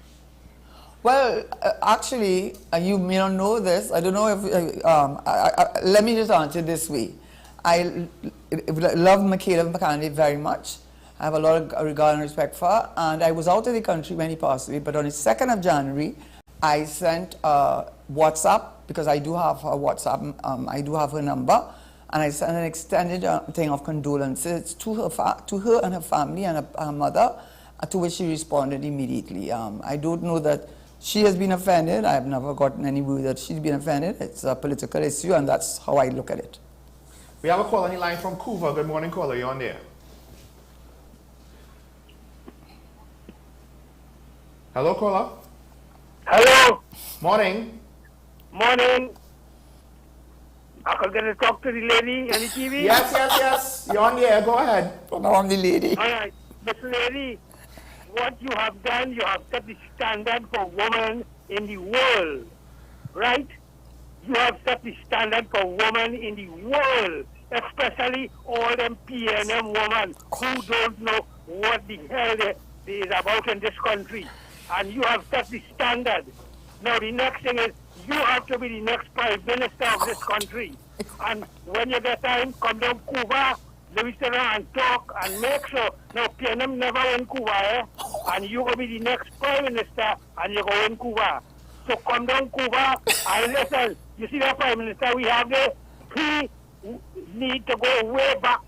Well, actually, you may not know this. I don't know if, let me just answer this way. I love Michaela Pandey very much. I have a lot of regard and respect for her. And I was out of the country when he passed away, but on the 2nd of January, I sent WhatsApp, because I do have her WhatsApp, I do have her number, and I sent an extended thing of condolences to her and her family and her mother, to which she responded immediately. I don't know that she has been offended. I have never gotten any word that she's been offended. It's a political issue, and that's how I look at it. We have a call on the line from Cuba. Good morning, caller. You're on there. Hello, caller. Hello. Morning. Morning. I could get to talk to the lady on the TV? Yes. You're on the air. Go ahead. I'm the lady. All right. Miss Lady, what you have done, you have set the standard for women in the world. Right? You have set the standard for women in the world. Especially all them PNM women who don't know what the hell they is about in this country. And you have set the standard. Now the next thing is, you have to be the next Prime Minister of this country. And when you get time, come down Cuba, let me sit down and talk and make sure. Now PNM never in Cuba, eh? And you will be the next Prime Minister and you go in Cuba. So come down Cuba and listen. You see that Prime Minister we have there? He need to go way back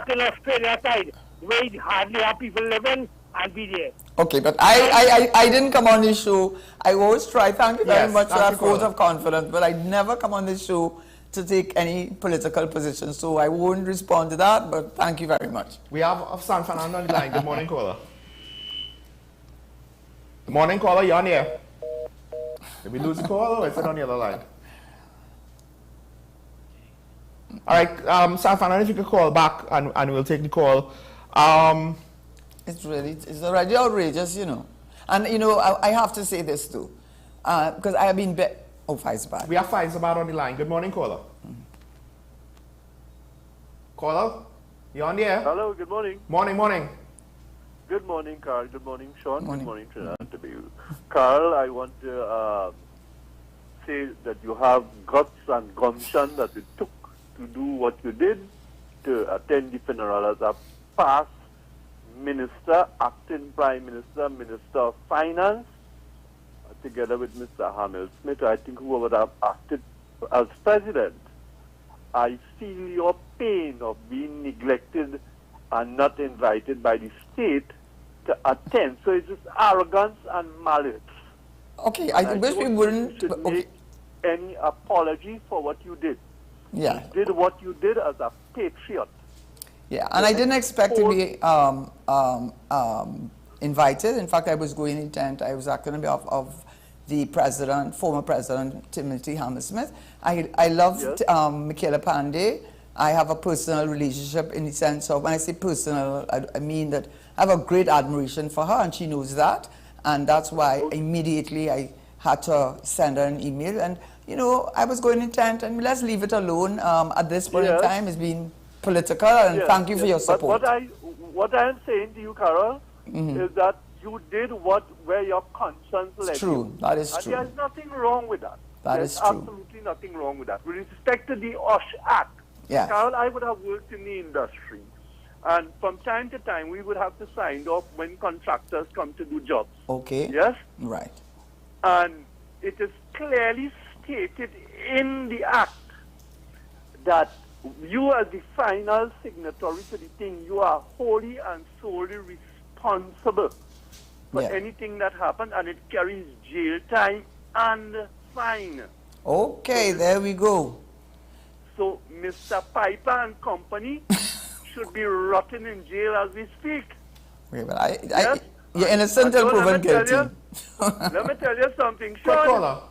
in Australia side, where he hardly have people living, and be there. Okay, but I didn't come on this show. I always try. Thank you very much for that vote of confidence, but I never come on this show to take any political position, so I won't respond to that, but thank you very much. We have San Fernando on the line. Good morning, caller. Good morning, caller. You're on here. Did we lose the call, or is it on the other line? All right, San Fernando, if you could call back and we'll take the call. It's already outrageous, you know. And, you know, I have to say this too, because I have been... Faizabad. We have Faizabad on the line. Good morning, caller. Caller, you on the air? Hello, good morning. Morning. Good morning, Carl. Good morning, Sean. Morning. Good morning, Trinidad and Tobago. Carl, I want to say that you have guts and gumption that it took to do what you did, to attend the funeral as a past minister, acting prime minister, minister of finance, together with Mr. Hamel Smith, I think, who would have acted as president. I feel your pain of being neglected and not invited by the state to attend. So it's just arrogance and malice. Okay, I wish we wouldn't... You should make any apology for what you did. Yeah. You did what you did as a patriot. Yeah, and I didn't expect to be invited. In fact, I was going in tent. I was acting on behalf of the president, former president, Timothy Hammersmith. I loved Michaela Pandey. I have a personal relationship in the sense of, when I say personal, I mean that I have a great admiration for her, and she knows that. And that's why immediately I had to send her an email. And, you know, I was going in tent, and let's leave it alone. At this point in time, it's been political, and thank you for your support. But what I am saying to you, Carol, is that you did where your conscience led you. True, that is true. And there's nothing wrong with that. There's is absolutely nothing wrong with that. With respect to the OSH Act, Carol, I would have worked in the industry. And from time to time, we would have to sign off when contractors come to do jobs. Okay. Yes? Right. And it is clearly stated in the Act that you, as the final signatory to the thing, you are wholly and solely responsible for anything that happened, and it carries jail time and fine. Okay, there we go. So Mr. Piper and company should be rotting in jail as we speak. Okay, but you're innocent until proven guilty. Let me tell you something, Sean.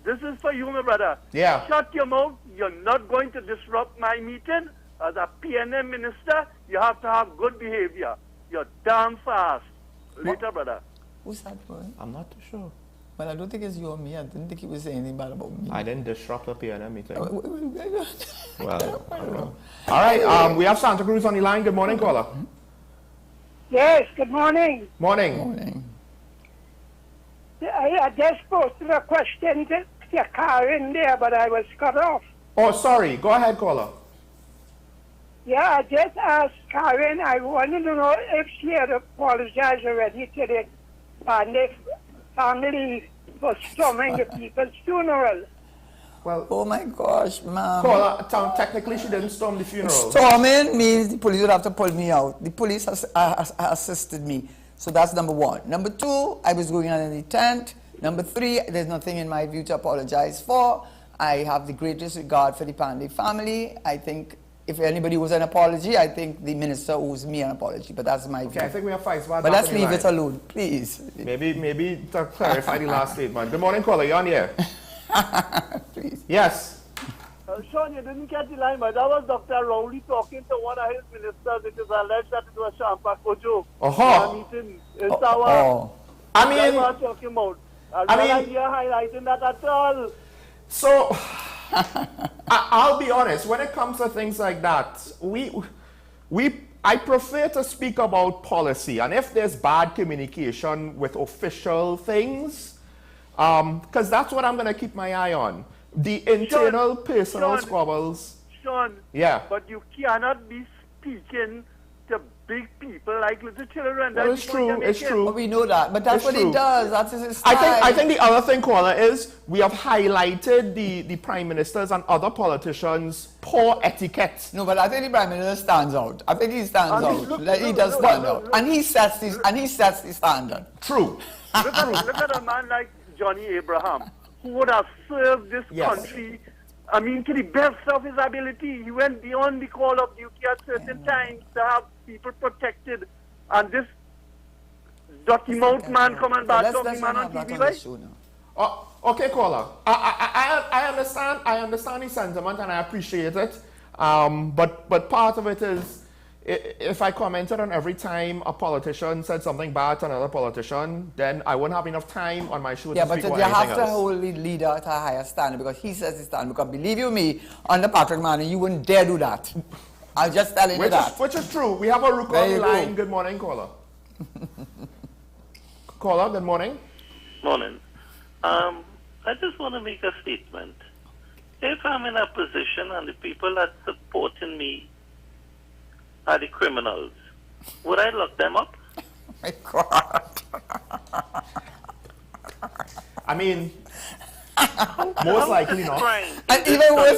This is for you, my brother. Yeah. Shut your mouth. You're not going to disrupt my meeting. As a PNM minister, you have to have good behavior. You're damn fast. Later, brother. Who's that boy? I'm not too sure. Well, I don't think it's you or me. I didn't think he was saying anything bad about me. I didn't disrupt the PNM meeting. Well, I don't know. All right, we have Santa Cruz on the line. Good morning, caller. Yes, good morning. Morning. Morning. I just posted a question to Karen there, but I was cut off. Oh, sorry. Go ahead, caller. Yeah, I just asked Karen, I wanted to know if she had apologized already to the Pandey family for storming the people's funeral. Well, oh my gosh, ma'am. Caller, technically she didn't storm the funeral. Storming means the police would have to pull me out. The police has assisted me. So that's number one. Number two, I was going on in the tent. Number three, there's nothing in my view to apologize for. I have the greatest regard for the Pandey family. I think if anybody owes an apology, I think the minister owes me an apology, but that's my view. Okay, I think we have five spots. But let's leave it alone, please. Maybe to clarify the last statement. Good morning, caller. You're on here. Please. Yes. Sean, you didn't get the line, but that was Dr. Rowley talking to one of his ministers. It is alleged that it was Shampako joke. Meeting. It's our. I mean, what I'm talking about. I mean, you're highlighting that at all. So, I'll be honest. When it comes to things like that, I prefer to speak about policy, and if there's bad communication with official things, because that's what I'm going to keep my eye on. The internal personal squabbles. Sean, yeah. But you cannot be speaking to big people like little children. Well, it's true. It's true. Well, we know that, but that's what he does. That's his style. I think the other thing, caller, is we have highlighted the prime ministers and other politicians' poor etiquette. No, but I think the prime minister stands out. I think he stands out. He does stand out, and he sets the standard. True. Look at a man like Johnny Abraham, who would have served this country, I mean, to the best of his ability. He went beyond the call of duty at certain times to have people protected. And this dirty mouth man coming back talking man on TV, right? Okay, caller. I understand the sentiment and I appreciate it. But part of it is, if I commented on every time a politician said something bad to another politician, then I wouldn't have enough time on my show to speak about anything else. Yeah, but you have to hold the leader to a higher standard because he sets the standard. Because believe you me, under Patrick Manning, you wouldn't dare do that. I'm just telling you that. Which is true. We have a Rook on the line. Good morning, caller. Caller, good morning. Morning. I just want to make a statement. If I'm in a position and the people that supporting me are the criminals, would I lock them up? Oh my God. I mean, most likely not. And even worse.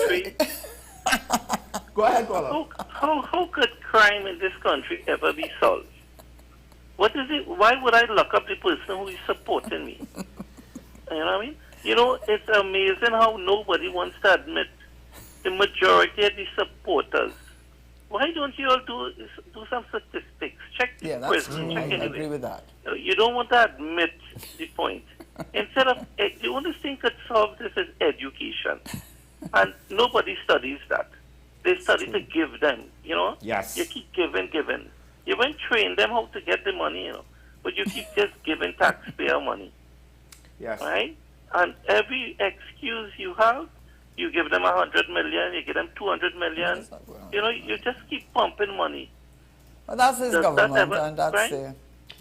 Go ahead, caller. How could crime in this country ever be solved? What is it? Why would I lock up the person who is supporting me? You know what I mean? You know, it's amazing how nobody wants to admit the majority of the supporters. Why don't you all do some statistics? Check the prison. I agree with that. You don't want to admit the point. Instead of, the only thing that solves this is education. And nobody studies that. They study to give them, you know? Yes. You keep giving. You won't train them how to get the money, you know? But you keep just giving taxpayer money. Yes. Right? And every excuse you have, you give them 100 million, you give them 200 million. You know, you just keep pumping money. Well, that's his government, and that's right?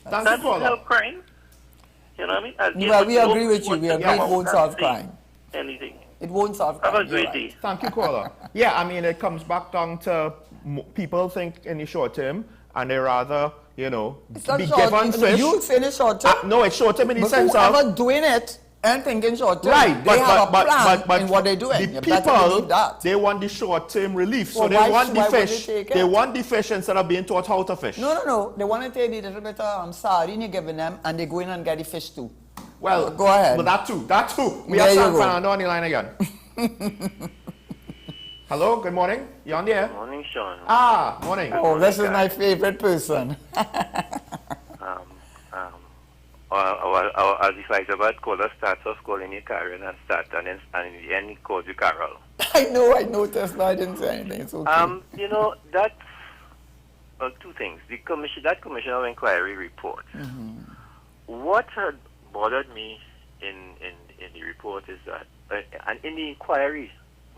That will help crime. You know what I mean? Well, we agree with you. We agree it won't solve crime. Anything. It won't solve crime. Have a great day. Thank you, caller. Yeah, I mean, it comes back down to people think in the short term, and they rather, you know, be given fish. You say in short term. No, it's short term in the sense of whoever doing it and thinking short term. Right, they have a plan in what they're doing. The people, they want the short term relief, so they want the fish. They want the fish instead of being taught how to fish. No. They want to take the little bit of sardine you're giving them, and they go in and get the fish too. Well, go ahead. But that too. We have San Fernando on the line again. Hello, good morning. You on the air? Morning, Sean. Morning. Oh, this is my favorite person. As if I about caller starts off calling you Karen and in the end he calls you Carol. I know, I noticed, but I didn't say anything. It's okay. You know, that's two things. That Commission of Inquiry report. What had bothered me in the report is that, and in the inquiry,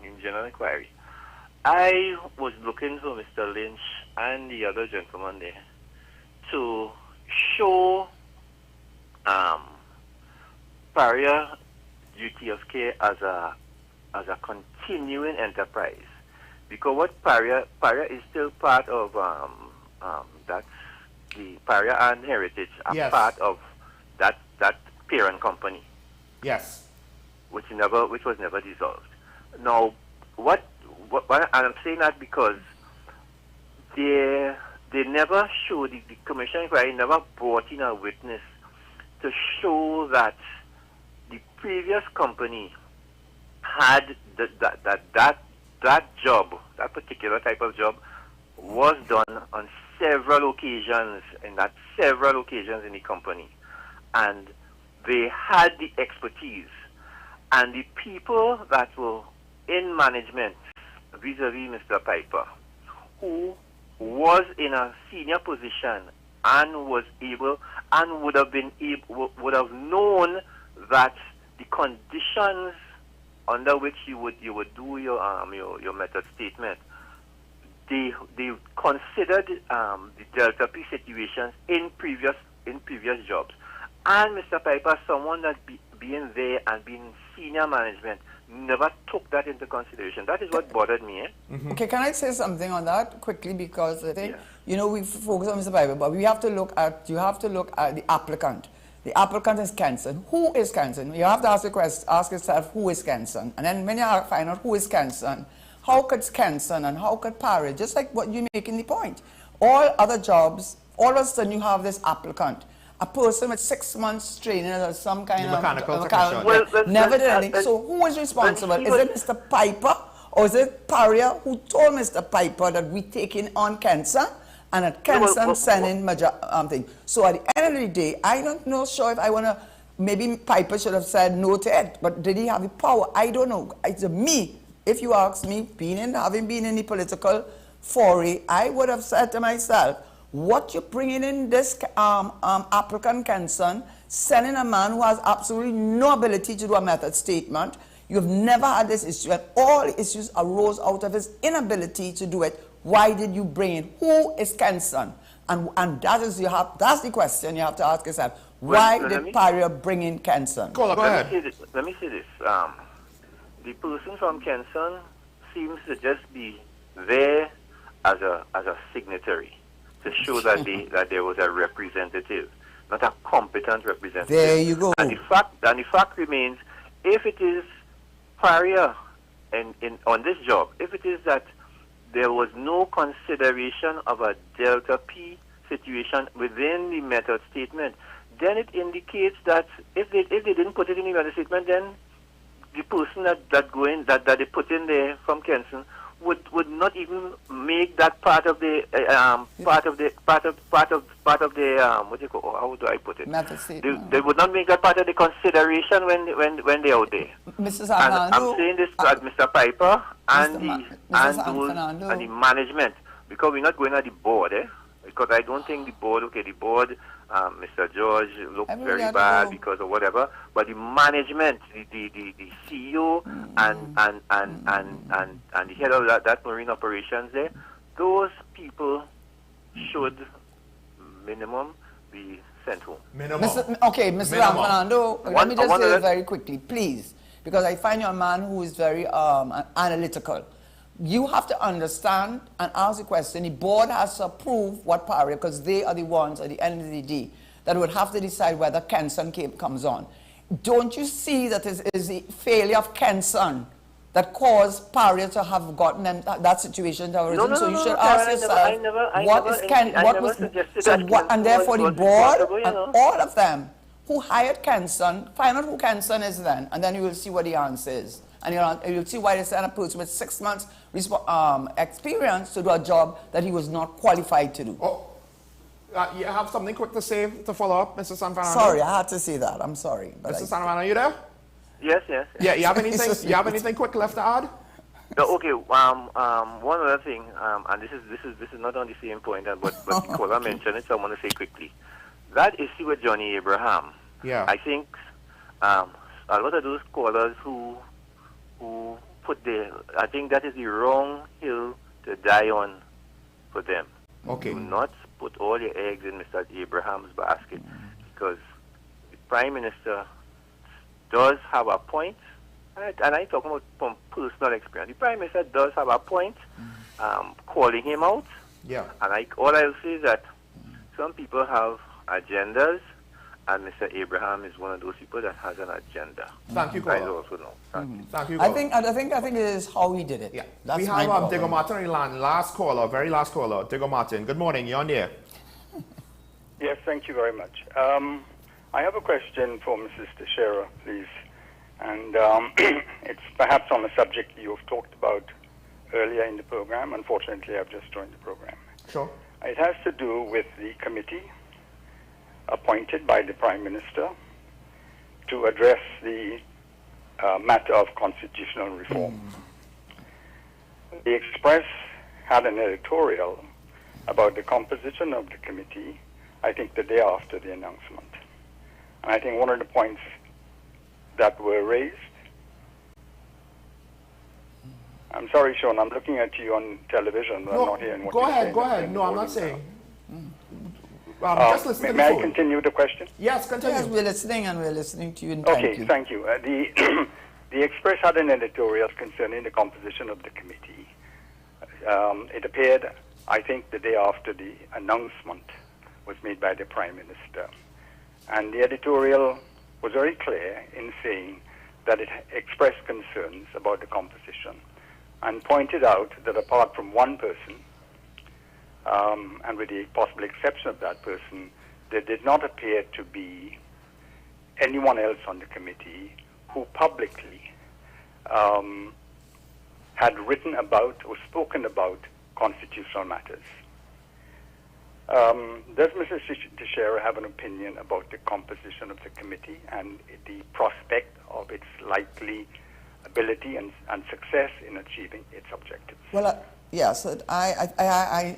in general inquiry, I was looking for Mr. Lynch and the other gentleman there to show Paria duty of care as a continuing enterprise, because what Paria is still part of that's the Paria and Heritage are part of that parent company. Yes. Which was never dissolved. Now, what and I'm saying that because they never showed, the Commission inquiry never brought in a witness to show that the previous company had that job, that particular type of job, was done on several occasions in the company, and they had the expertise, and the people that were in management vis-a-vis Mr. Piper, who was in a senior position and was able and would have known that the conditions under which you would do your method statement, they considered the Delta P situations in previous jobs, and Mr. Piper, someone that being there and being senior management, never took that into consideration. That is what bothered me. Okay, can I say something on that quickly? Because I think, we focus on Mr. Piper, but you have to look at the applicant. The applicant is Kenson. Who is Kenson? You have to ask yourself, who is Kenson? And then when you find out who is Kenson, how could Kenson and how could Paria, just like what you're making the point, all other jobs, all of a sudden you have this applicant, a person with 6 months training or some kind of mechanical nevertheless. So who is responsible? Is it Mr. Piper or is it Paria who told Mr. Piper that we taking on Kenson and that Kenson sending major thing? So at the end of the day, I don't know sure if I want to, maybe Piper should have said no to it, but did he have the power? I don't know. It's me. If you ask me, having been in the political foray, I would have said to myself, what you're bringing in this applicant Kenson, sending a man who has absolutely no ability to do a method statement. You've never had this issue, and all issues arose out of his inability to do it. Why did you bring in? Who is Kenson? And that's the question you have to ask yourself. Why did Paria bring in Kenson? Go ahead. Let me say this. The person from Kenson seems to just be there as a signatory, to show that there was a representative, not a competent representative. There you go. And the fact remains, if it is Paria on this job, if it is that there was no consideration of a Delta P situation within the method statement, then it indicates that if they didn't put it in the method statement, then the person that they put in there from Kenson would not even make that part of the what do you call, how do I put it? They would not make that part of the consideration when they're out there. Mrs. And I'm saying this to Mr. Piper and the management, because we're not going at the board, because I don't think the board, Mr. George looked very bad because of whatever, but the management, the CEO and the head of that marine operations there, those people should minimum be sent home. Mr. Fernando, let me just say very quickly, please, because I find you're a man who is very analytical. You have to understand and ask the question. The board has to approve what Paria, because they are the ones at the end of the day that would have to decide whether Kenson comes on. Don't you see that it is the failure of Kenson that caused Paria to have gotten them that situation to arisen? So you should ask yourself, what is Kenson? And therefore the board and all of them who hired Kenson, find out who Kenson is then, and then you will see what the answer is. And you'll see why they sent a person with 6 months experience to do a job that he was not qualified to do. You have something quick to say to follow up, Mr. San Fernando? Sorry, I had to say that. I'm sorry. Mr. San Fernando, are you there? Yes. Yeah, you have anything quick left to add? No, okay. One other thing, and this is not on the same point, but the caller mentioned it, so I want to say quickly. That issue with Johnny Abraham. Yeah. I think a lot of those callers who put I think that is the wrong hill to die on for them. Okay. Do not put all your eggs in Mr. Abraham's basket, because the Prime Minister does have a point. And I'm talking about from personal experience. The Prime Minister does have a point, calling him out. Yeah. And all I'll say is that some people have agendas, and Mr. Abraham is one of those people that has an agenda. Thank you, I caller. also know. Thank you, I caller. think it is how he did it. Yeah. That's We my have problem. Digger Martin in line. Last caller, very last caller. Digger Martin. Good morning. You're on there. Yes, thank you very much. I have a question for Mrs. Teixeira, please. And it's perhaps on a subject you've talked about earlier in the program. Unfortunately, I've just joined the program. Sure. It has to do with the committee appointed by the Prime Minister to address the matter of constitutional reform. The Express had an editorial about the composition of the committee, I think the day after the announcement. And I think one of the points that were raised. I'm sorry, Sean, I'm looking at you on television, but I'm not hearing what you're saying. Go ahead. No, I'm not saying. Just listen to the may I phone. continue the question? Yes, continue. Yes, we're listening and we're listening to you. And Okay, thank you. The Express had an editorial concerning the composition of the committee. It appeared, I think, the day after the announcement was made by the Prime Minister. And the editorial was very clear in saying that it expressed concerns about the composition and pointed out that apart from one person, and with the possible exception of that person, there did not appear to be anyone else on the committee who publicly had written about or spoken about constitutional matters. Does Mrs. Teixeira have an opinion about the composition of the committee and the prospect of its likely ability and success in achieving its objectives? Well, yes, I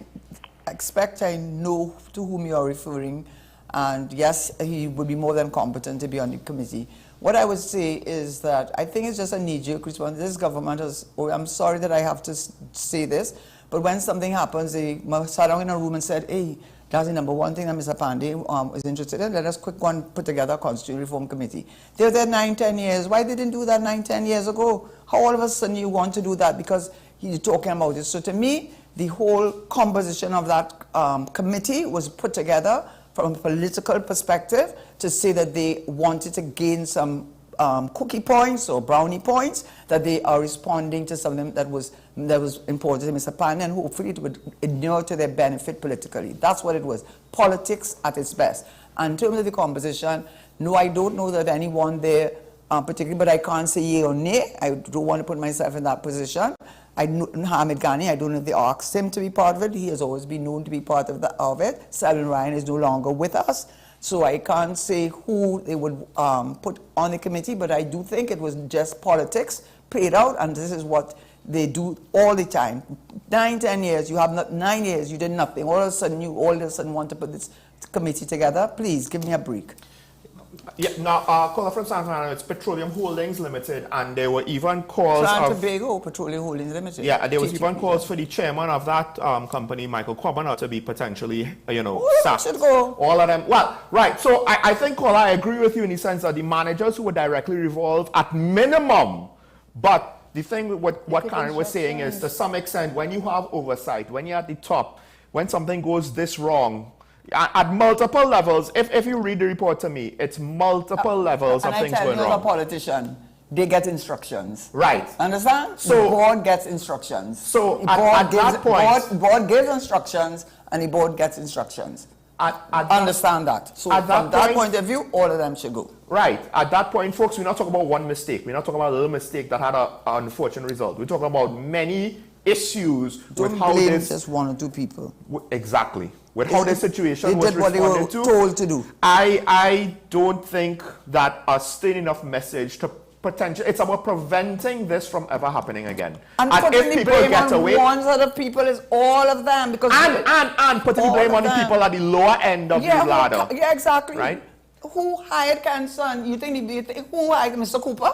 expect I know to whom you are referring, and yes, he would be more than competent to be on the committee. What I would say is that I think it's just a knee-jerk response. This government has, I'm sorry that I have to say this, but when something happens, they sat down in a room and said, hey, that's the number one thing that Mr. Pandey is interested in. Let us put together a constitutional reform committee. They were there 9-10 years. Why they didn't do that 9-10 years ago? How all of a sudden you want to do that because he's talking about it? So to me, the whole composition of that committee was put together from a political perspective to say that they wanted to gain some cookie points or brownie points, that they are responding to something that was important to Mr. Pan, and hopefully it would inure to their benefit politically. That's what it was. Politics at its best. And in terms of the composition, no, I don't know that anyone there particularly, but I can't say yea or nay. I don't want to put myself in that position. I know Hamid Ghani, I don't know if they asked him to be part of it. He has always been known to be part of it. Selvin Ryan is no longer with us. So I can't say who they would put on the committee, but I do think it was just politics played out, and this is what they do all the time. 9-10 years, you have 9 years, you did nothing. All of a sudden, you want to put this committee together. Please, give me a break. Yeah, now, caller from San Fernando, it's Petroleum Holdings Limited, and there were even calls San of... Tobago Petroleum Holdings Limited. Yeah, and there was even calls for the chairman of that company, Michael Kwabena, to be potentially, sacked. Should go. All of them. Well, right, so I think, caller, I agree with you in the sense that the managers who were directly involved at minimum, but the thing with what Karen was saying is, to some extent, when you have oversight, when you're at the top, when something goes this wrong, at multiple levels, if you read the report to me, it's multiple levels of things going wrong. And I tell you, as a politician, they get instructions. Right. Understand? So, the board gets instructions. So at that point... Board gives instructions, and the board gets instructions. Understand that. So from that point of view, all of them should go. Right. At that point, folks, we're not talking about one mistake. We're not talking about a little mistake that had an unfortunate result. We're talking about many issues with how blame this... just one or two people. Exactly. With how this situation was responded to. They did what they were told to do. I don't think that a strong enough message to potential. It's about preventing this from ever happening again. And if putting the people blame get on away, one set of people is all of them. Because and putting the blame on the people at the lower end of the ladder. Yeah, exactly. Right? Who hired Canson? You think who hired Mr. Cooper?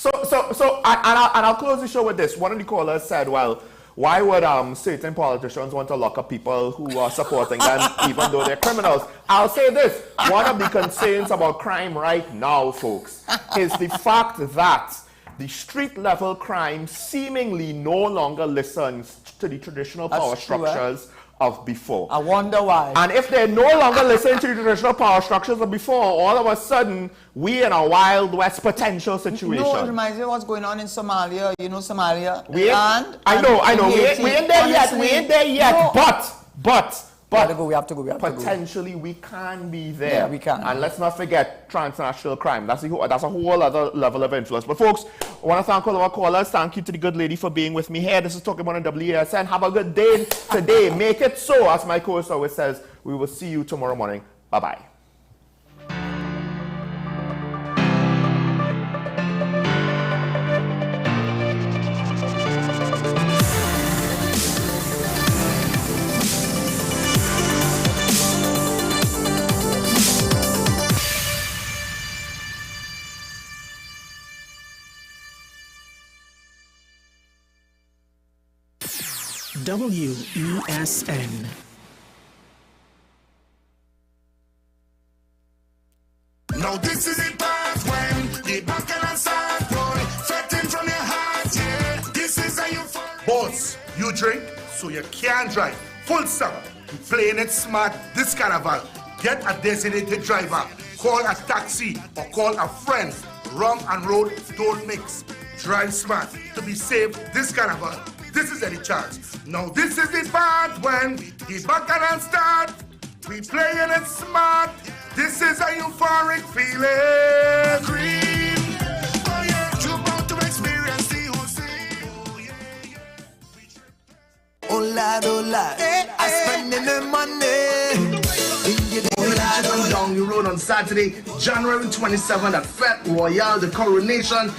I'll close the show with this. One of the callers said, well, why would certain politicians want to lock up people who are supporting them even though they're criminals? I'll say this. One of the concerns about crime right now, folks, is the fact that the street level crime seemingly no longer listens to the traditional power structures of before. I wonder why. And if they no longer listen to the traditional power structures of before, all of a sudden, we in a Wild West potential situation. No, it reminds me of what's going on in Somalia. You know Somalia? I know. We ain't there yet. We ain't there yet. No. But we have to go. Potentially, we can be there. Yeah, we can. And let's not forget transnational crime. That's a whole other level of influence. But folks, I want to thank all of our callers. Thank you to the good lady for being with me here. This is Talking About on WESN. Have a good day today. Make it so, as my co-host always says. We will see you tomorrow morning. Bye-bye. WESN. Now this is the part when the bacchanal start boy, fretting from your heart, yeah. This is how you fall. Boss, you drink, so you can't drive. Full stop. Playing it smart this carnival. Get a designated driver. Call a taxi or call a friend. Rum and road don't mix. Drive smart to be safe this carnival. This is Eddie Charles. Now this is the part when the bacchanal start. We playing it smart. This is a euphoric feeling. Green, oh yeah, you're about to experience the whole scene. Oh yeah. Oh lad, I spending the money. Down the road on Saturday, January 27th at Fête Royale, the Coronation.